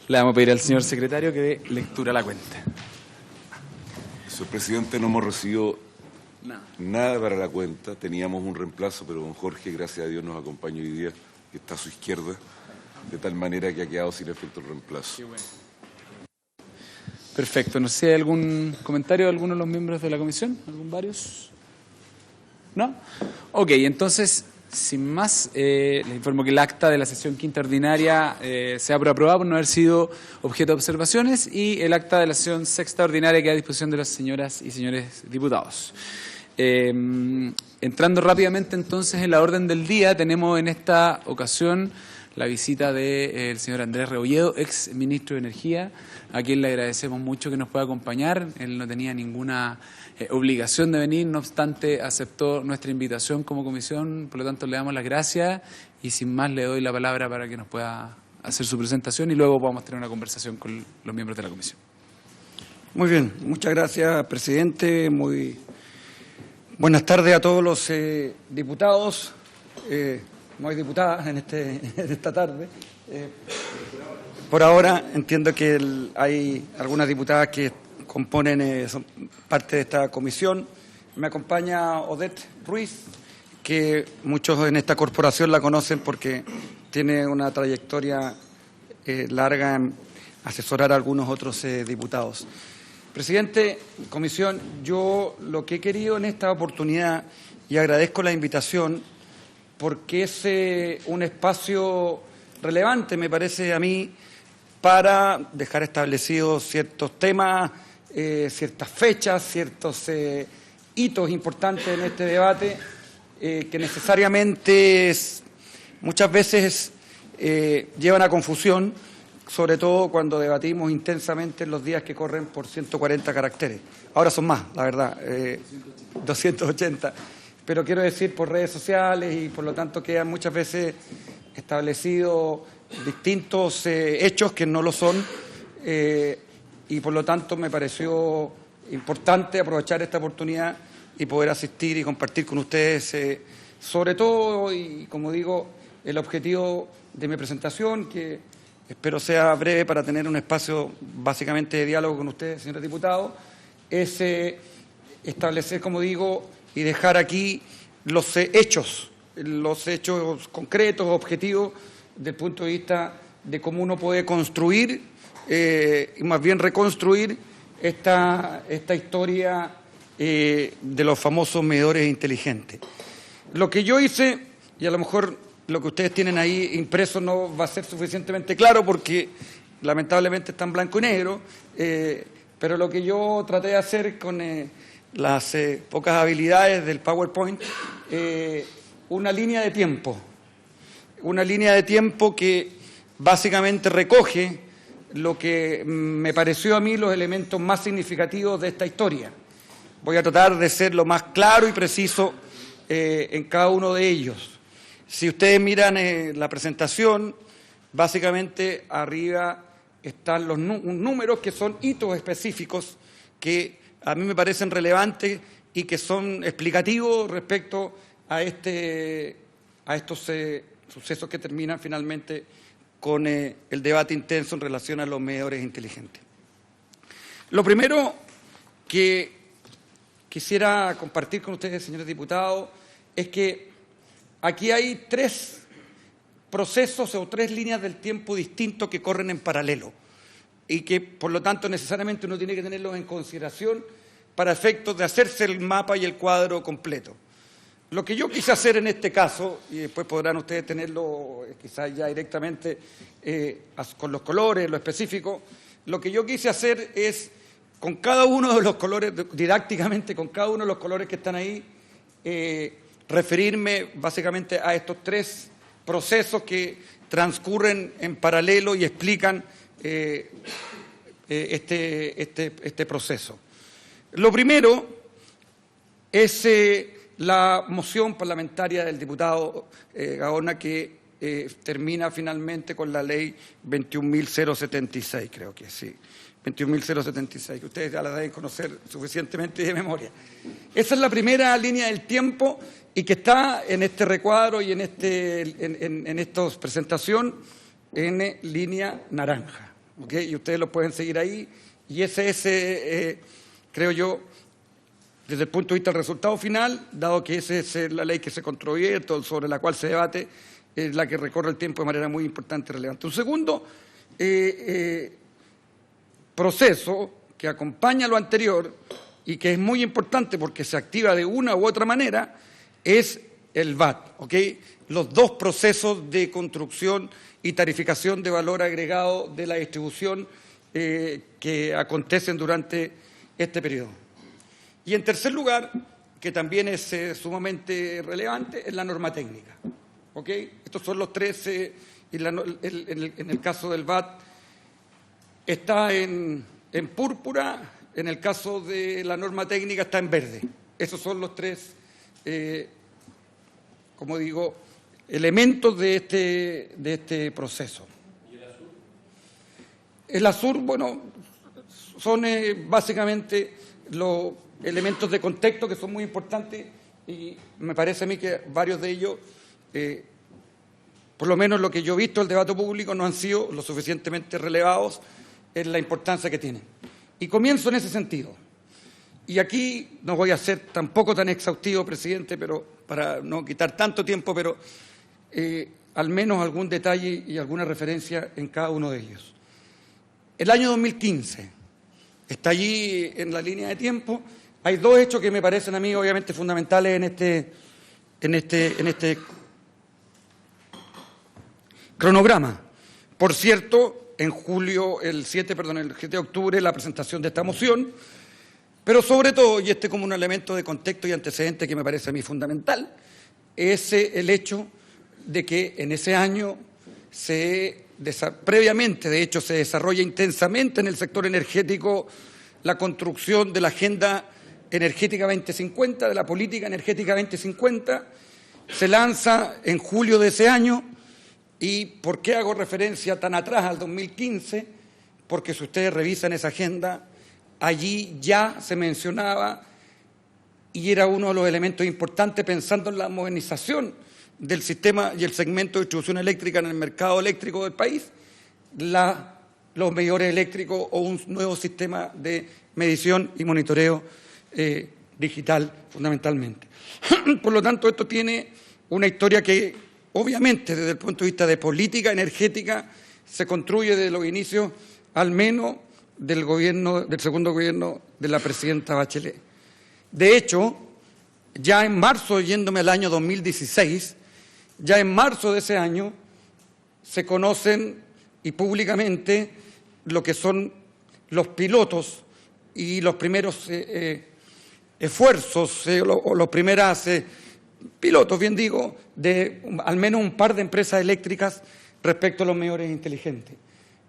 Le vamos a pedir al señor secretario que dé lectura a la cuenta. Señor presidente, no hemos recibido nada para la cuenta. Teníamos un reemplazo, pero don Jorge, gracias a Dios, nos acompaña hoy día, que está a su izquierda, de tal manera que ha quedado sin efecto el reemplazo. Qué bueno. Perfecto. No sé si hay algún comentario de alguno de los miembros de la comisión. ¿Algún varios? ¿No? Ok, entonces, sin más, les informo que el acta de la sesión quinta ordinaria se ha aprobado por no haber sido objeto de observaciones y el acta de la sesión sexta ordinaria queda a disposición de las señoras y señores diputados. Entrando rápidamente entonces en la orden del día, tenemos en esta ocasión la visita del señor Andrés Rebolledo, ex ministro de Energía, a quien le agradecemos mucho que nos pueda acompañar. Él no tenía ninguna obligación de venir, no obstante aceptó nuestra invitación como comisión, por lo tanto le damos las gracias y sin más le doy la palabra para que nos pueda hacer su presentación y luego podamos tener una conversación con los miembros de la comisión. Muy bien, muchas gracias, presidente. Muy buenas tardes a todos los diputados. No hay diputadas en esta tarde. Por ahora entiendo que hay algunas diputadas que componen, son parte de esta comisión. Me acompaña Odette Ruiz, que muchos en esta corporación la conocen porque tiene una trayectoria larga en asesorar a algunos otros diputados. Presidente, comisión, yo lo que he querido en esta oportunidad, y agradezco la invitación, porque es un espacio relevante, me parece a mí, para dejar establecidos ciertos temas, ciertas fechas, ciertos hitos importantes en este debate, que necesariamente muchas veces llevan a confusión, sobre todo cuando debatimos intensamente en los días que corren por 140 caracteres. Ahora son más, la verdad, 280. Pero quiero decir por redes sociales y por lo tanto quedan muchas veces establecidos distintos hechos que no lo son y por lo tanto me pareció importante aprovechar esta oportunidad y poder asistir y compartir con ustedes sobre todo y como digo el objetivo de mi presentación que espero sea breve para tener un espacio básicamente de diálogo con ustedes, señores diputados, es establecer, como digo, y dejar aquí los hechos concretos, objetivos, desde el punto de vista de cómo uno puede construir y más bien reconstruir esta historia de los famosos medidores inteligentes. Lo que yo hice, y a lo mejor lo que ustedes tienen ahí impreso no va a ser suficientemente claro porque lamentablemente está en blanco y negro, pero lo que yo traté de hacer con las pocas habilidades del PowerPoint, una línea de tiempo que básicamente recoge lo que me pareció a mí los elementos más significativos de esta historia. Voy a tratar de ser lo más claro y preciso en cada uno de ellos. Si ustedes miran la presentación, básicamente arriba están los números que son hitos específicos que a mí me parecen relevantes y que son explicativos respecto a estos sucesos que terminan finalmente con el debate intenso en relación a los medidores inteligentes. Lo primero que quisiera compartir con ustedes, señores diputados, es que aquí hay tres procesos o tres líneas del tiempo distintos que corren en paralelo y que, por lo tanto, necesariamente uno tiene que tenerlos en consideración para efectos de hacerse el mapa y el cuadro completo. Lo que yo quise hacer en este caso, y después podrán ustedes tenerlo quizás ya directamente con los colores, lo específico, lo que yo quise hacer es, con cada uno de los colores, didácticamente con cada uno de los colores que están ahí, referirme básicamente a estos tres procesos que transcurren en paralelo y explican este proceso. Lo primero es la moción parlamentaria del diputado Gaona que termina finalmente con la ley 21.076, creo que sí, 21.076, que ustedes ya la deben conocer suficientemente de memoria. Esa es la primera línea del tiempo y que está en este recuadro y en esta presentación en línea naranja, ¿ok? Y ustedes lo pueden seguir ahí, y ese es, creo yo, desde el punto de vista del resultado final, dado que esa es la ley que se construye, sobre la cual se debate, es la que recorre el tiempo de manera muy importante y relevante. Un segundo proceso que acompaña lo anterior y que es muy importante porque se activa de una u otra manera es el VAT, ¿ok? Los dos procesos de construcción y tarificación de valor agregado de la distribución que acontecen durante este periodo. Y en tercer lugar, que también es sumamente relevante, es la norma técnica, ¿ok? Estos son los tres, en el caso del VAT está en púrpura, en el caso de la norma técnica está en verde. Esos son los tres, como digo, elementos de este proceso. ¿Y el azul? El azul, bueno, son básicamente los elementos de contexto que son muy importantes y me parece a mí que varios de ellos, por lo menos lo que yo he visto del debate público, no han sido lo suficientemente relevados en la importancia que tienen. Y comienzo en ese sentido. Y aquí no voy a ser tampoco tan exhaustivo, presidente, pero para no quitar tanto tiempo, pero al menos algún detalle y alguna referencia en cada uno de ellos. El año 2015 está allí en la línea de tiempo. Hay dos hechos que me parecen a mí obviamente fundamentales en este cronograma. Por cierto, en julio, el 7 de octubre, la presentación de esta moción, pero sobre todo, y como un elemento de contexto y antecedente que me parece a mí fundamental, es el hecho de que en ese año previamente, de hecho, se desarrolla intensamente en el sector energético la construcción de la Agenda Energética 2050, de la Política Energética 2050, se lanza en julio de ese año. ¿Y por qué hago referencia tan atrás al 2015? Porque si ustedes revisan esa agenda, allí ya se mencionaba, y era uno de los elementos importantes pensando en la modernización del sistema y el segmento de distribución eléctrica en el mercado eléctrico del país, los medidores eléctricos o un nuevo sistema de medición y monitoreo digital fundamentalmente. Por lo tanto, esto tiene una historia que obviamente desde el punto de vista de política energética se construye desde los inicios al menos del segundo gobierno de la presidenta Bachelet. De hecho, ya en marzo, yéndome al año 2016, ya en marzo de ese año se conocen y públicamente lo que son los pilotos y los primeros esfuerzos o los primeros pilotos, bien digo, de al menos un par de empresas eléctricas respecto a los medidores inteligentes.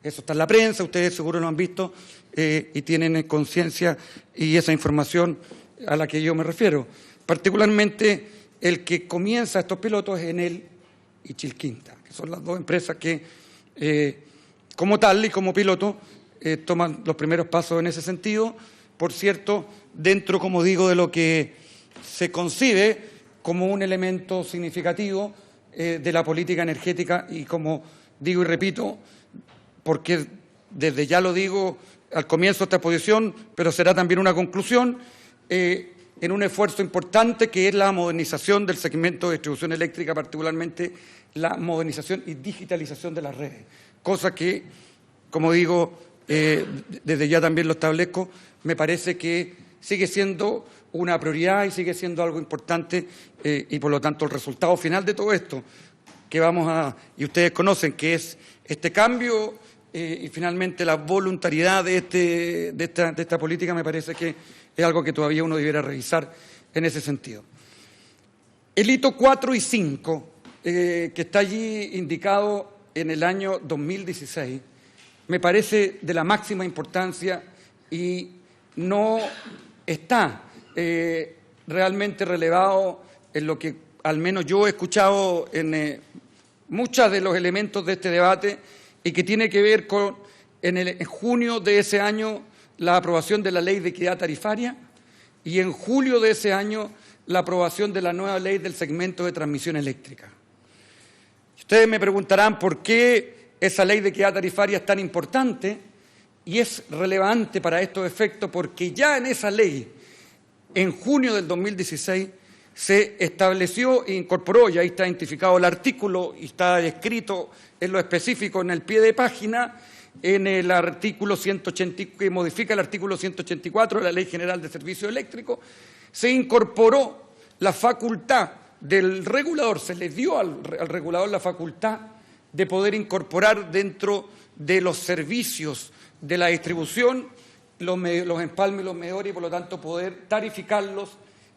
Eso está en la prensa, ustedes seguro lo han visto y tienen conciencia y esa información a la que yo me refiero. Particularmente el que comienza estos pilotos es Enel y Chilquinta, que son las dos empresas que como tal y como piloto toman los primeros pasos en ese sentido. Por cierto, dentro, como digo, de lo que se concibe como un elemento significativo de la política energética y, como digo y repito, porque desde ya lo digo al comienzo de esta exposición, pero será también una conclusión, en un esfuerzo importante que es la modernización del segmento de distribución eléctrica, particularmente la modernización y digitalización de las redes, cosa que, como digo, desde ya también lo establezco, me parece que sigue siendo una prioridad y sigue siendo algo importante y por lo tanto el resultado final de todo esto que y ustedes conocen que es este cambio y finalmente la voluntariedad de esta política, me parece que es algo que todavía uno debiera revisar en ese sentido. El hito 4 y 5 que está allí indicado en el año 2016 me parece de la máxima importancia y no está realmente relevado en lo que al menos yo he escuchado en muchos de los elementos de este debate y que tiene que ver con en junio de ese año la aprobación de la Ley de Equidad Tarifaria y en julio de ese año la aprobación de la nueva Ley del Segmento de Transmisión Eléctrica. Ustedes me preguntarán por qué esa ley de equidad tarifaria es tan importante y es relevante para estos efectos porque ya en esa ley, en junio del 2016, se estableció e incorporó, y ahí está identificado el artículo y está escrito en lo específico en el pie de página, en el artículo 180, que modifica el artículo 184 de la Ley General de Servicios Eléctricos, se incorporó la facultad del regulador, se le dio al regulador la facultad de poder incorporar dentro de los servicios de la distribución los empalmes y los medidores y por lo tanto poder tarificarlos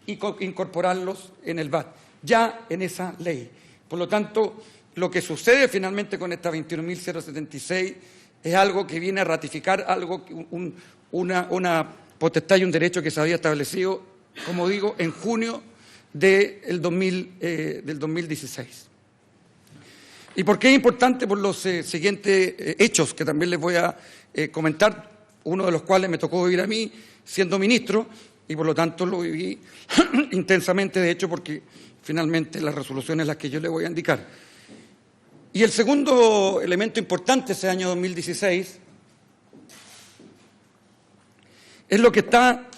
y incorporarlos en el VAT, ya en esa ley. Por lo tanto, lo que sucede finalmente con esta 21.076 es algo que viene a ratificar algo, una potestad y un derecho que se había establecido, como digo, en junio del 2016. ¿Y por qué es importante? Por los siguientes hechos que también les voy a comentar, uno de los cuales me tocó vivir a mí siendo ministro y por lo tanto lo viví intensamente, de hecho, porque finalmente las resoluciones las que yo le voy a indicar. Y el segundo elemento importante ese año 2016 es lo que está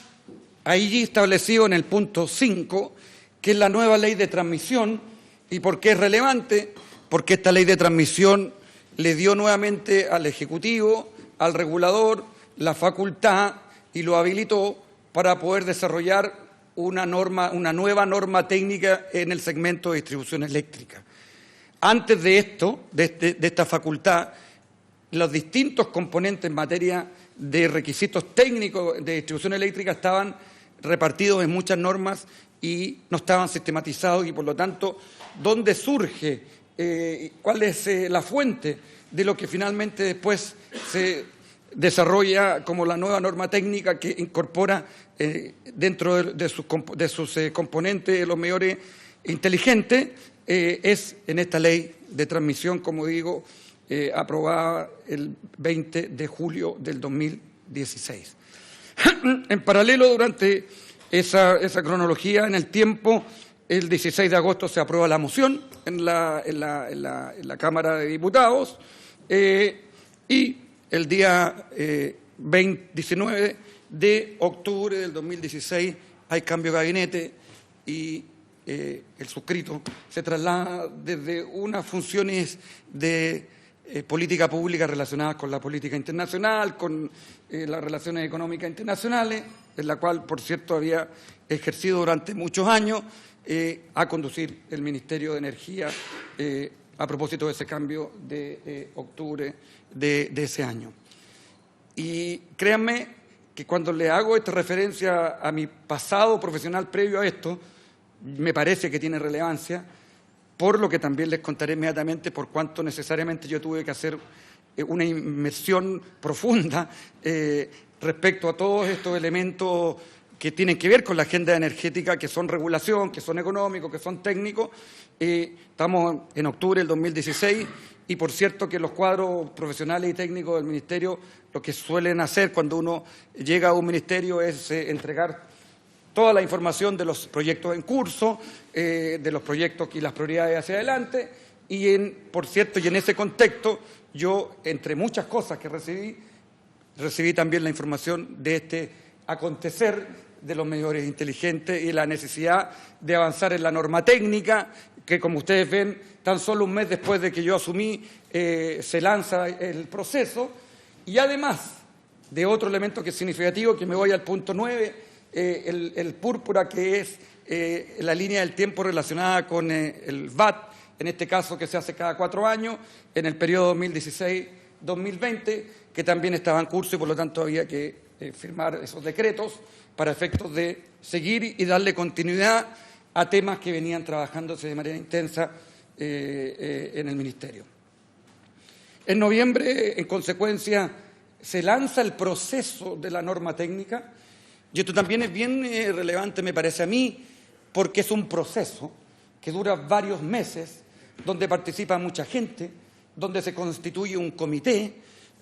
ahí establecido en el punto 5, que es la nueva ley de transmisión. ¿Y por qué es relevante? Porque esta ley de transmisión le dio nuevamente al Ejecutivo, al regulador, la facultad y lo habilitó para poder desarrollar una nueva norma técnica en el segmento de distribución eléctrica. Antes de esto, de esta facultad, los distintos componentes en materia de requisitos técnicos de distribución eléctrica estaban repartidos en muchas normas y no estaban sistematizados y, por lo tanto, ¿dónde surge? ¿Cuál es la fuente de lo que finalmente después se desarrolla como la nueva norma técnica que incorpora dentro de sus componentes los medidores inteligentes? Es en esta ley de transmisión, como digo, aprobada el 20 de julio del 2016. En paralelo, durante esa cronología en el tiempo, el 16 de agosto se aprueba la moción en la Cámara de Diputados y el día 19 de octubre del 2016 hay cambio de gabinete y el suscrito se traslada desde unas funciones de política pública relacionadas con la política internacional, con las relaciones económicas internacionales, en la cual, por cierto, había ejercido durante muchos años, a conducir el Ministerio de Energía a propósito de ese cambio de octubre de ese año. Y créanme que cuando le hago esta referencia a mi pasado profesional previo a esto, me parece que tiene relevancia, por lo que también les contaré inmediatamente por cuánto necesariamente yo tuve que hacer una inmersión profunda respecto a todos estos elementos que tienen que ver con la agenda energética, que son regulación, que son económicos, que son técnicos. Estamos en octubre del 2016 y por cierto que los cuadros profesionales y técnicos del Ministerio lo que suelen hacer cuando uno llega a un ministerio es entregar toda la información de los proyectos en curso, de los proyectos y las prioridades hacia adelante, y por cierto, y en ese contexto, yo, entre muchas cosas que recibí también la información de este acontecer de los medidores inteligentes y la necesidad de avanzar en la norma técnica, que como ustedes ven, tan solo un mes después de que yo asumí, se lanza el proceso, y además de otro elemento que es significativo, que me voy al punto 9, el púrpura, que es la línea del tiempo relacionada con el VAT, en este caso que se hace cada 4 años, en el periodo 2016-2020, que también estaba en curso y por lo tanto había que firmar esos decretos para efectos de seguir y darle continuidad a temas que venían trabajándose de manera intensa en el Ministerio. En noviembre, en consecuencia, se lanza el proceso de la norma técnica. Y esto también es bien relevante, me parece a mí, porque es un proceso que dura varios meses, donde participa mucha gente, donde se constituye un comité,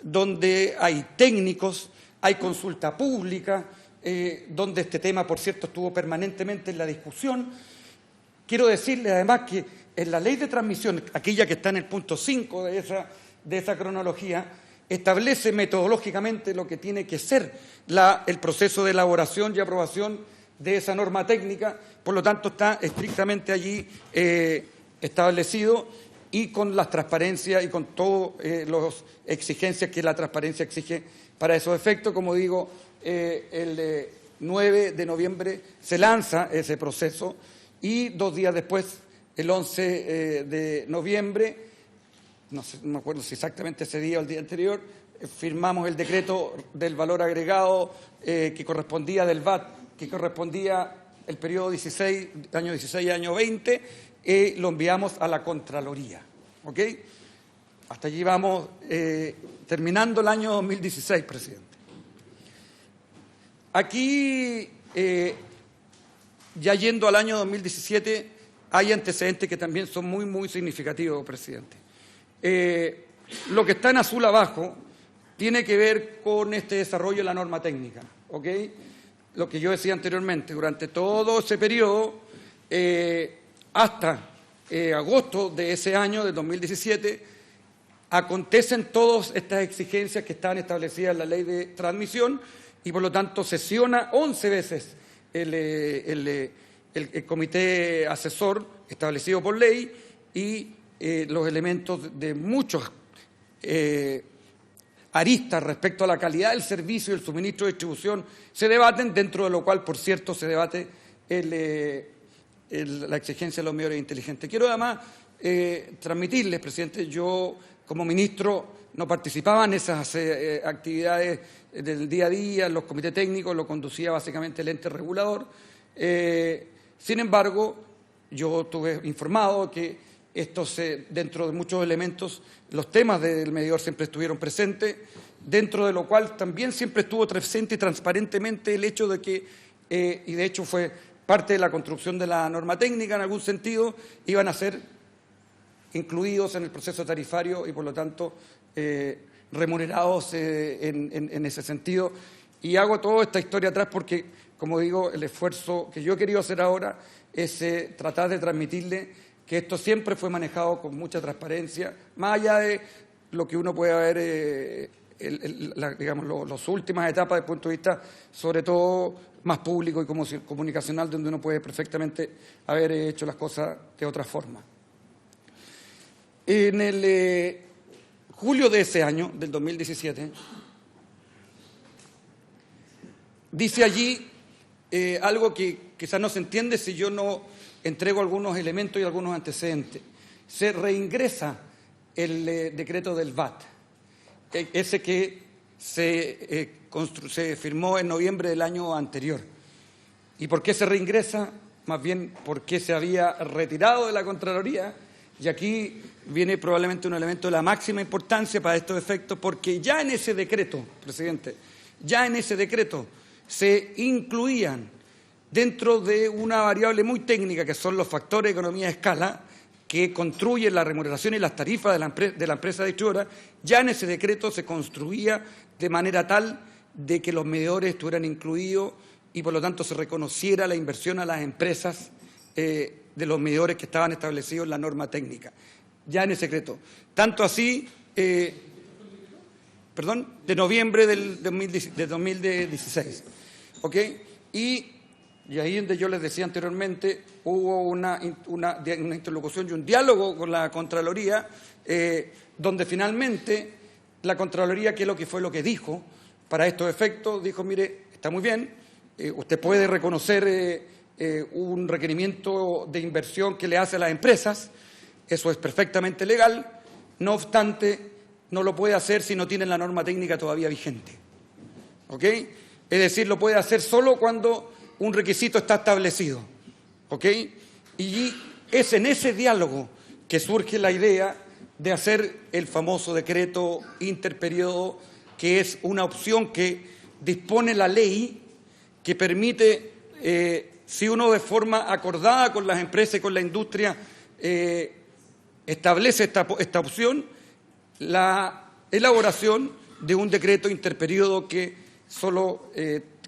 donde hay técnicos, hay consulta pública, donde este tema, por cierto, estuvo permanentemente en la discusión. Quiero decirles además que en la ley de transmisión, aquella que está en el punto 5 de esa de esa cronología, establece metodológicamente lo que tiene que ser el proceso de elaboración y aprobación de esa norma técnica, por lo tanto está estrictamente allí establecido y con las transparencias y con todas las exigencias que la transparencia exige para esos efectos. Como digo, el 9 de noviembre se lanza ese proceso y 2 días después, el 11 de noviembre, no me acuerdo si exactamente ese día o el día anterior, firmamos el decreto del valor agregado que correspondía del VAT, que correspondía el periodo 16, año 16 y año 20, lo enviamos a la Contraloría. ¿Ok? Hasta allí vamos terminando el año 2016, presidente. Aquí, ya yendo al año 2017, hay antecedentes que también son muy, muy significativos, presidente. Lo que está en azul abajo tiene que ver con este desarrollo de la norma técnica, ¿ok? Lo que yo decía anteriormente, durante todo ese periodo, hasta agosto de ese año, de 2017, acontecen todas estas exigencias que están establecidas en la ley de transmisión y, por lo tanto, sesiona 11 veces el comité asesor establecido por ley y los elementos de muchos aristas respecto a la calidad del servicio y el suministro de distribución se debaten, dentro de lo cual, por cierto, se debate la exigencia de los medidores inteligentes. Quiero además transmitirles, presidente, yo como ministro no participaba en esas actividades del día a día, en los comités técnicos, lo conducía básicamente el ente regulador. Sin embargo, yo estuve informado que dentro de muchos elementos, los temas del medidor siempre estuvieron presentes, dentro de lo cual también siempre estuvo presente y transparentemente el hecho de que, y de hecho fue parte de la construcción de la norma técnica en algún sentido, iban a ser incluidos en el proceso tarifario y, por lo tanto, remunerados en ese sentido. Y hago toda esta historia atrás porque, como digo, el esfuerzo que yo he querido hacer ahora es tratar de transmitirle que esto siempre fue manejado con mucha transparencia, más allá de lo que uno puede ver, digamos, las últimas etapas desde el punto de vista, sobre todo, más público y comunicacional, donde uno puede perfectamente haber hecho las cosas de otra forma. En el julio de ese año, del 2017, dice allí algo que quizás no se entiende si yo no entrego algunos elementos y algunos antecedentes. Se reingresa el decreto del VAT, ese que se firmó en noviembre del año anterior. ¿Y por qué se reingresa? Más bien porque se había retirado de la Contraloría, y aquí viene probablemente un elemento de la máxima importancia para estos efectos, porque ya en ese decreto, presidente, ya en ese decreto se incluían dentro de una variable muy técnica que son los factores de economía de escala que construyen la remuneración y las tarifas de la empresa distribuidora. Ya en ese decreto se construía de manera tal de que los medidores estuvieran incluidos y, por lo tanto, se reconociera la inversión a las empresas de los medidores que estaban establecidos en la norma técnica. Ya en ese decreto. Tanto así, de noviembre de 2016. ¿Ok? Y ahí donde yo les decía anteriormente, hubo una interlocución y un diálogo con la Contraloría, donde finalmente la Contraloría, ¿qué es lo que fue lo que dijo para estos efectos? Dijo, mire, está muy bien, usted puede reconocer un requerimiento de inversión que le hace a las empresas, eso es perfectamente legal, no obstante, no lo puede hacer si no tiene la norma técnica todavía vigente. ¿Ok? Es decir, lo puede hacer solo cuando un requisito está establecido, ¿ok? Y es en ese diálogo que surge la idea de hacer el famoso decreto interperiodo, que es una opción que dispone la ley, que permite, si uno de forma acordada con las empresas y con la industria establece esta opción, la elaboración de un decreto interperiodo que solo,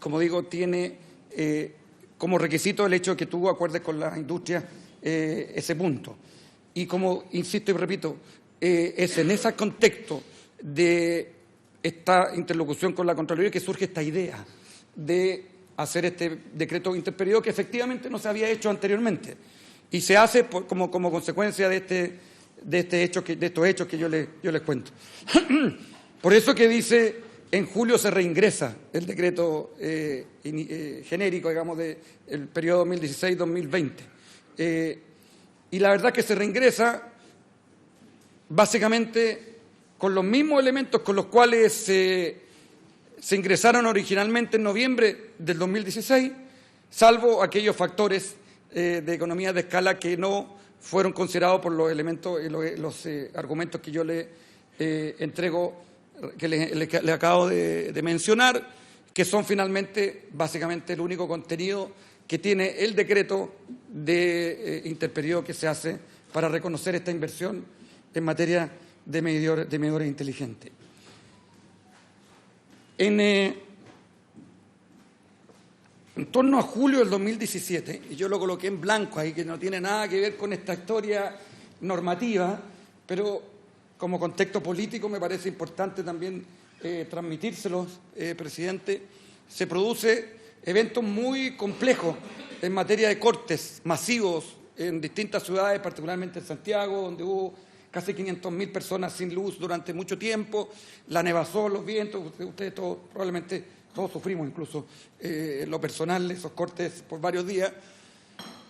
como digo, tiene como requisito el hecho de que tú acuerdes con la industria ese punto. Y como insisto y repito, es en ese contexto de esta interlocución con la Contraloría que surge esta idea de hacer este decreto interperiodo que efectivamente no se había hecho anteriormente y se hace como consecuencia de estos hechos que yo les cuento. Por eso que dice, en julio se reingresa el decreto genérico, digamos, del periodo 2016-2020. Y la verdad que se reingresa básicamente con los mismos elementos con los cuales se ingresaron originalmente en noviembre del 2016, salvo aquellos factores de economía de escala que no fueron considerados por los elementos, los argumentos que yo le entrego, que le acabo de mencionar, que son finalmente, básicamente, el único contenido que tiene el decreto de interperiodo que se hace para reconocer esta inversión en materia de medidores inteligentes. En torno a julio del 2017, y yo lo coloqué en blanco ahí, que no tiene nada que ver con esta historia normativa, pero como contexto político me parece importante también transmitírselos, presidente, se produce eventos muy complejos en materia de cortes masivos en distintas ciudades, particularmente en Santiago, donde hubo casi 500.000 personas sin luz durante mucho tiempo, la nevazón, los vientos, ustedes todos, probablemente todos sufrimos incluso en lo personal esos cortes por varios días.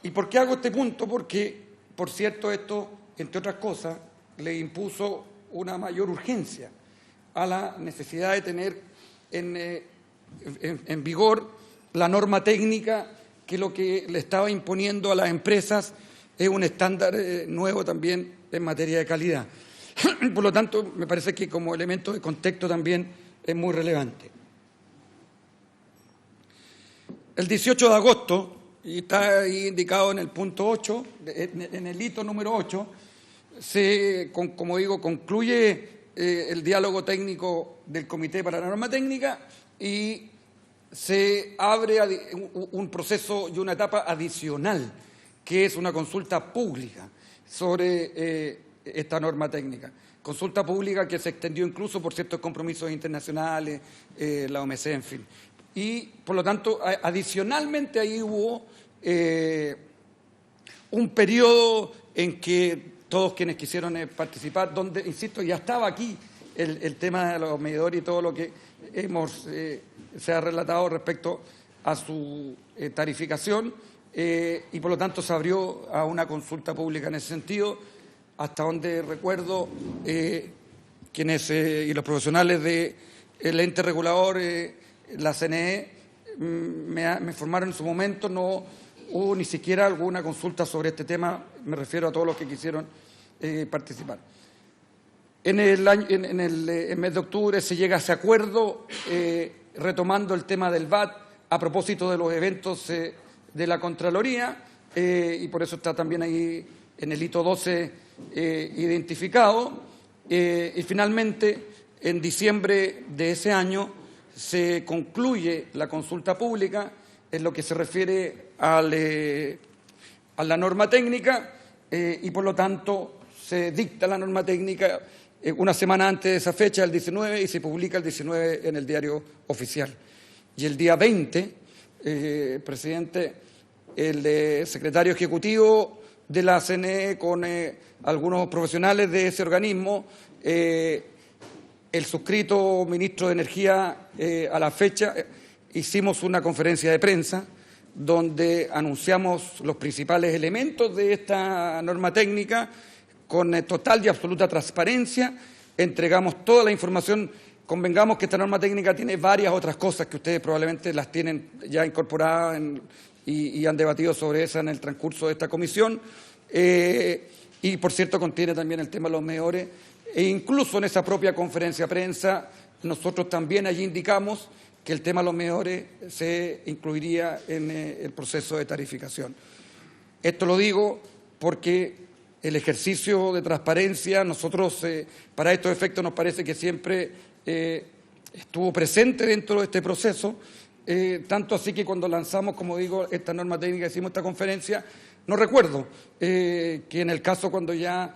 ¿Y por qué hago este punto? Porque, por cierto, esto, entre otras cosas, le impuso una mayor urgencia a la necesidad de tener en vigor la norma técnica que lo que le estaba imponiendo a las empresas es un estándar nuevo también en materia de calidad. Por lo tanto, me parece que como elemento de contexto también es muy relevante. El 18 de agosto, y está ahí indicado en el punto 8, en el hito número 8, como digo, concluye el diálogo técnico del Comité para la Norma Técnica y se abre un proceso y una etapa adicional, que es una consulta pública sobre esta norma técnica. Consulta pública que se extendió incluso por ciertos compromisos internacionales, la OMC, en fin. Y, por lo tanto, adicionalmente ahí hubo un periodo en que todos quienes quisieron participar, donde, insisto, ya estaba aquí el tema de los medidores y todo lo que se ha relatado respecto a su tarificación, y por lo tanto se abrió a una consulta pública en ese sentido, hasta donde recuerdo quienes y los profesionales del ente regulador, la CNE, me informaron en su momento, no hubo ni siquiera alguna consulta sobre este tema, me refiero a todos los que quisieron participar. En el mes de octubre se llega a ese acuerdo, retomando el tema del VAT a propósito de los eventos de la Contraloría, y por eso está también ahí en el hito 12 identificado. Y finalmente, en diciembre de ese año, se concluye la consulta pública en lo que se refiere a la norma técnica y, por lo tanto, se dicta la norma técnica una semana antes de esa fecha, el 19, y se publica el 19 en el Diario Oficial. Y el día 20, presidente, el secretario ejecutivo de la CNE con algunos profesionales de ese organismo, el suscrito ministro de Energía a la fecha, hicimos una conferencia de prensa donde anunciamos los principales elementos de esta norma técnica con total y absoluta transparencia, entregamos toda la información. Convengamos que esta norma técnica tiene varias otras cosas que ustedes probablemente las tienen ya incorporadas y han debatido sobre esa en el transcurso de esta comisión, y por cierto contiene también el tema de los medidores, e incluso en esa propia conferencia de prensa nosotros también allí indicamos que el tema de los medidores se incluiría en el proceso de tarificación. Esto lo digo porque el ejercicio de transparencia, nosotros para estos efectos nos parece que siempre estuvo presente dentro de este proceso, tanto así que cuando lanzamos, como digo, esta norma técnica, hicimos esta conferencia, No recuerdo que en el caso cuando ya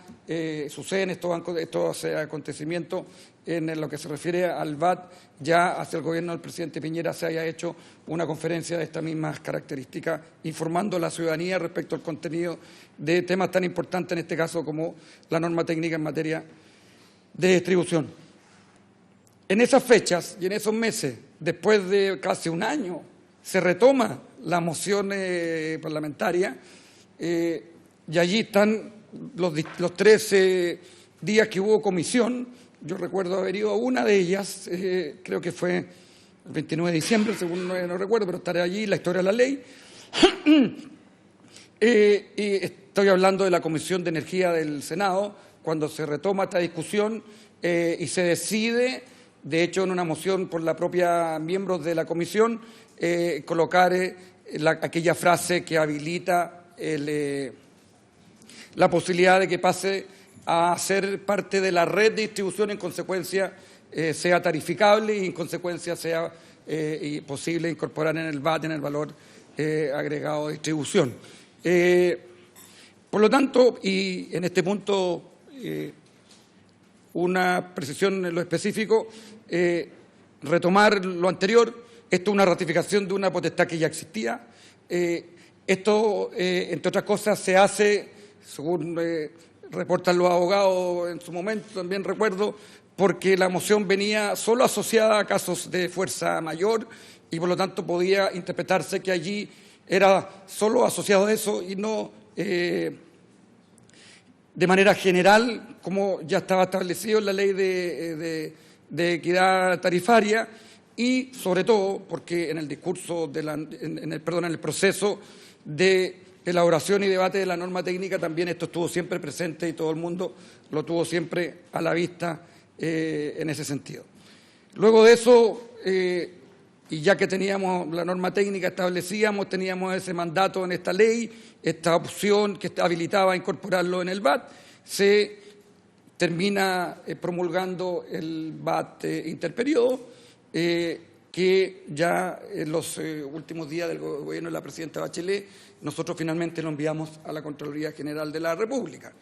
suceden estos acontecimientos, en lo que se refiere al VAT, ya hacia el gobierno del presidente Piñera se haya hecho una conferencia de estas mismas características, informando a la ciudadanía respecto al contenido de temas tan importantes, en este caso como la norma técnica en materia de distribución. En esas fechas y en esos meses, después de casi un año, se retoma la moción parlamentaria y allí están los 13 días que hubo comisión. Yo recuerdo haber ido a una de ellas, creo que fue el 29 de diciembre, según no recuerdo, pero estaré allí, la historia de la ley. Y estoy hablando de la Comisión de Energía del Senado, cuando se retoma esta discusión y se decide, de hecho en una moción por la propia miembros de la comisión, colocar aquella frase que habilita la posibilidad de que pase a ser parte de la red de distribución, en consecuencia sea tarificable y en consecuencia sea posible incorporar en el VAT, en el valor agregado de distribución. Por lo tanto, y en este punto una precisión en lo específico, retomar lo anterior, esto es una ratificación de una potestad que ya existía. Esto, entre otras cosas, se hace, según reportan los abogados en su momento, también recuerdo, porque la moción venía solo asociada a casos de fuerza mayor y por lo tanto podía interpretarse que allí era solo asociado a eso y no de manera general, como ya estaba establecido en la ley de equidad tarifaria, y sobre todo porque en el discurso, en el proceso de elaboración y debate de la norma técnica también esto estuvo siempre presente y todo el mundo lo tuvo siempre a la vista en ese sentido. Luego de eso, y ya que teníamos la norma técnica teníamos ese mandato en esta ley, esta opción que habilitaba incorporarlo en el VAT, se termina promulgando el VAT interperiodo, que ya en los últimos días del gobierno de la presidenta Bachelet, nosotros finalmente lo enviamos a la Contraloría General de la República.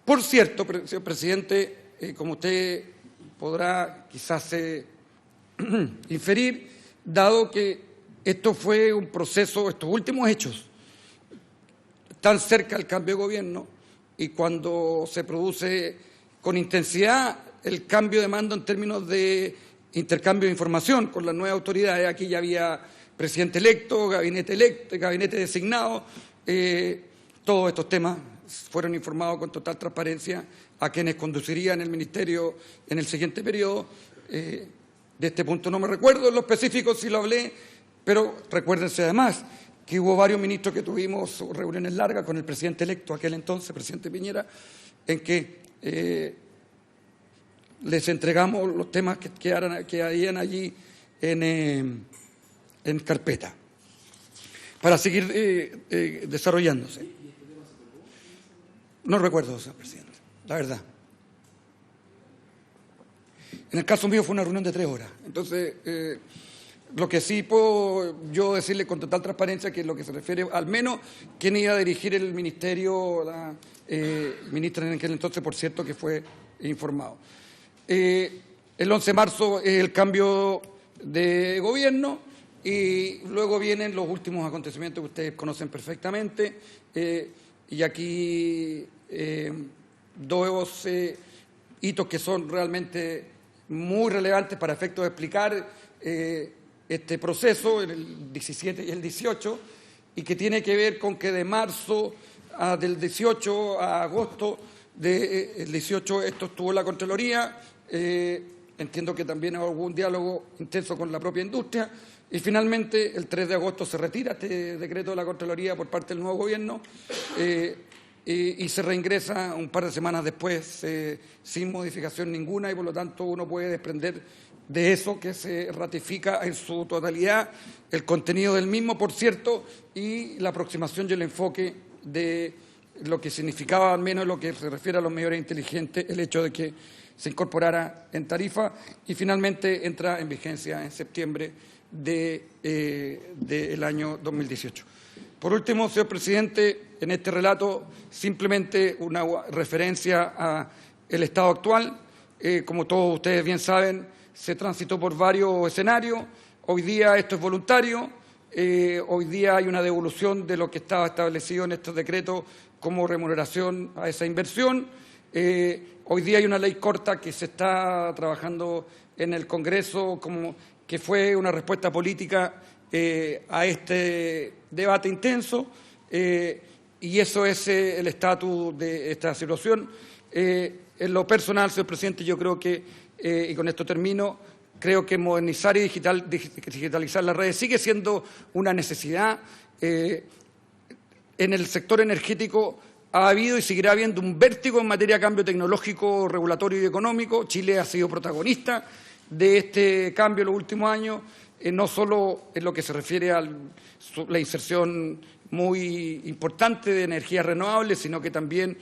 Por cierto, señor presidente, como usted podrá quizás inferir, dado que esto fue un proceso, estos últimos hechos, tan cerca del cambio de gobierno, y cuando se produce con intensidad el cambio de mando en términos de intercambio de información con las nuevas autoridades, aquí ya había presidente electo, gabinete designado, todos estos temas fueron informados con total transparencia a quienes conducirían el ministerio en el siguiente periodo. De este punto no me recuerdo en lo específico si lo hablé, pero recuérdense además que hubo varios ministros que tuvimos reuniones largas con el presidente electo, aquel entonces, presidente Piñera, en que les entregamos los temas que habían allí en carpeta para seguir desarrollándose. No recuerdo, señor presidente, la verdad. En el caso mío fue una reunión de 3 horas. Entonces, lo que sí puedo yo decirle con total transparencia que en lo que se refiere, al menos, quién iba a dirigir el ministerio, la ministra en aquel entonces, por cierto, que fue informado. El 11 de marzo es el cambio de gobierno y luego vienen los últimos acontecimientos que ustedes conocen perfectamente. Y aquí 2 hitos que son realmente muy relevantes para efectos de explicar este proceso, el 17 y el 18, y que tiene que ver con que de marzo del 18 a agosto del 18 esto estuvo en la Contraloría. Entiendo que también hubo un diálogo intenso con la propia industria y finalmente el 3 de agosto se retira este decreto de la Contraloría por parte del nuevo gobierno y se reingresa un par de semanas después sin modificación ninguna y por lo tanto uno puede desprender de eso que se ratifica en su totalidad el contenido del mismo, por cierto, y la aproximación y el enfoque de lo que significaba, al menos lo que se refiere a los medidores inteligentes, el hecho de que se incorporara en tarifa y finalmente entra en vigencia en septiembre del año 2018. Por último, señor presidente, en este relato simplemente una referencia al estado actual. Como todos ustedes bien saben, se transitó por varios escenarios. Hoy día esto es voluntario. Hoy día hay una devolución de lo que estaba establecido en estos decretos como remuneración a esa inversión. Hoy día hay una ley corta que se está trabajando en el Congreso, que fue una respuesta política a este debate intenso, y eso es el estatus de esta situación. En lo personal, señor presidente, yo creo que, y con esto termino, creo que modernizar y digitalizar las redes sigue siendo una necesidad. En el sector energético ha habido y seguirá habiendo un vértigo en materia de cambio tecnológico, regulatorio y económico. Chile ha sido protagonista de este cambio en los últimos años, no solo en lo que se refiere a la inserción muy importante de energías renovables, sino que también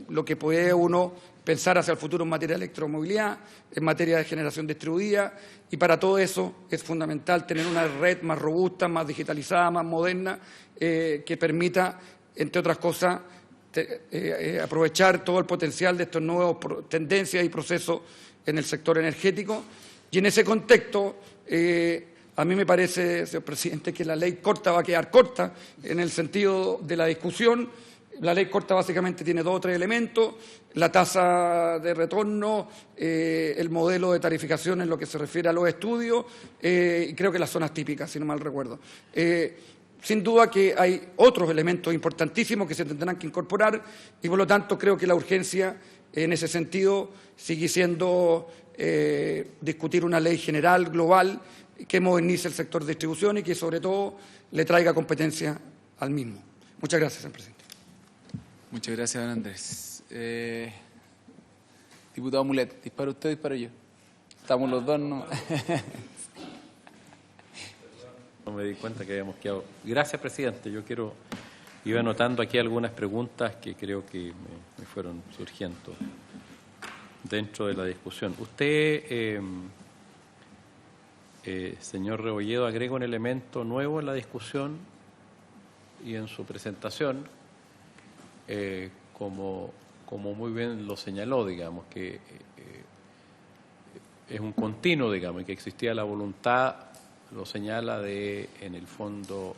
lo que puede uno pensar hacia el futuro en materia de electromovilidad, en materia de generación distribuida, y para todo eso es fundamental tener una red más robusta, más digitalizada, más moderna, que permita, entre otras cosas, aprovechar todo el potencial de estos nuevos tendencias y procesos en el sector energético. Y en ese contexto, a mí me parece, señor presidente, que la ley corta va a quedar corta en el sentido de la discusión. La ley corta básicamente tiene 2 o 3 elementos: la tasa de retorno, el modelo de tarificación en lo que se refiere a los estudios, y creo que las zonas típicas, si no mal recuerdo. Sin duda que hay otros elementos importantísimos que se tendrán que incorporar, y por lo tanto creo que la urgencia en ese sentido sigue siendo discutir una ley general, global, que modernice el sector de distribución y que sobre todo le traiga competencia al mismo. Muchas gracias, señor presidente. Muchas gracias, don Andrés. Diputado Mulet, ¿dispara usted o disparo yo? Estamos los dos, ¿no? No me di cuenta que habíamos quedado. Gracias, presidente. Iba anotando aquí algunas preguntas que creo que me fueron surgiendo dentro de la discusión. Usted, señor Rebolledo, agrega un elemento nuevo en la discusión y en su presentación, como muy bien lo señaló, digamos, que es un continuo, digamos, y que existía la voluntad, lo señala, de, en el fondo,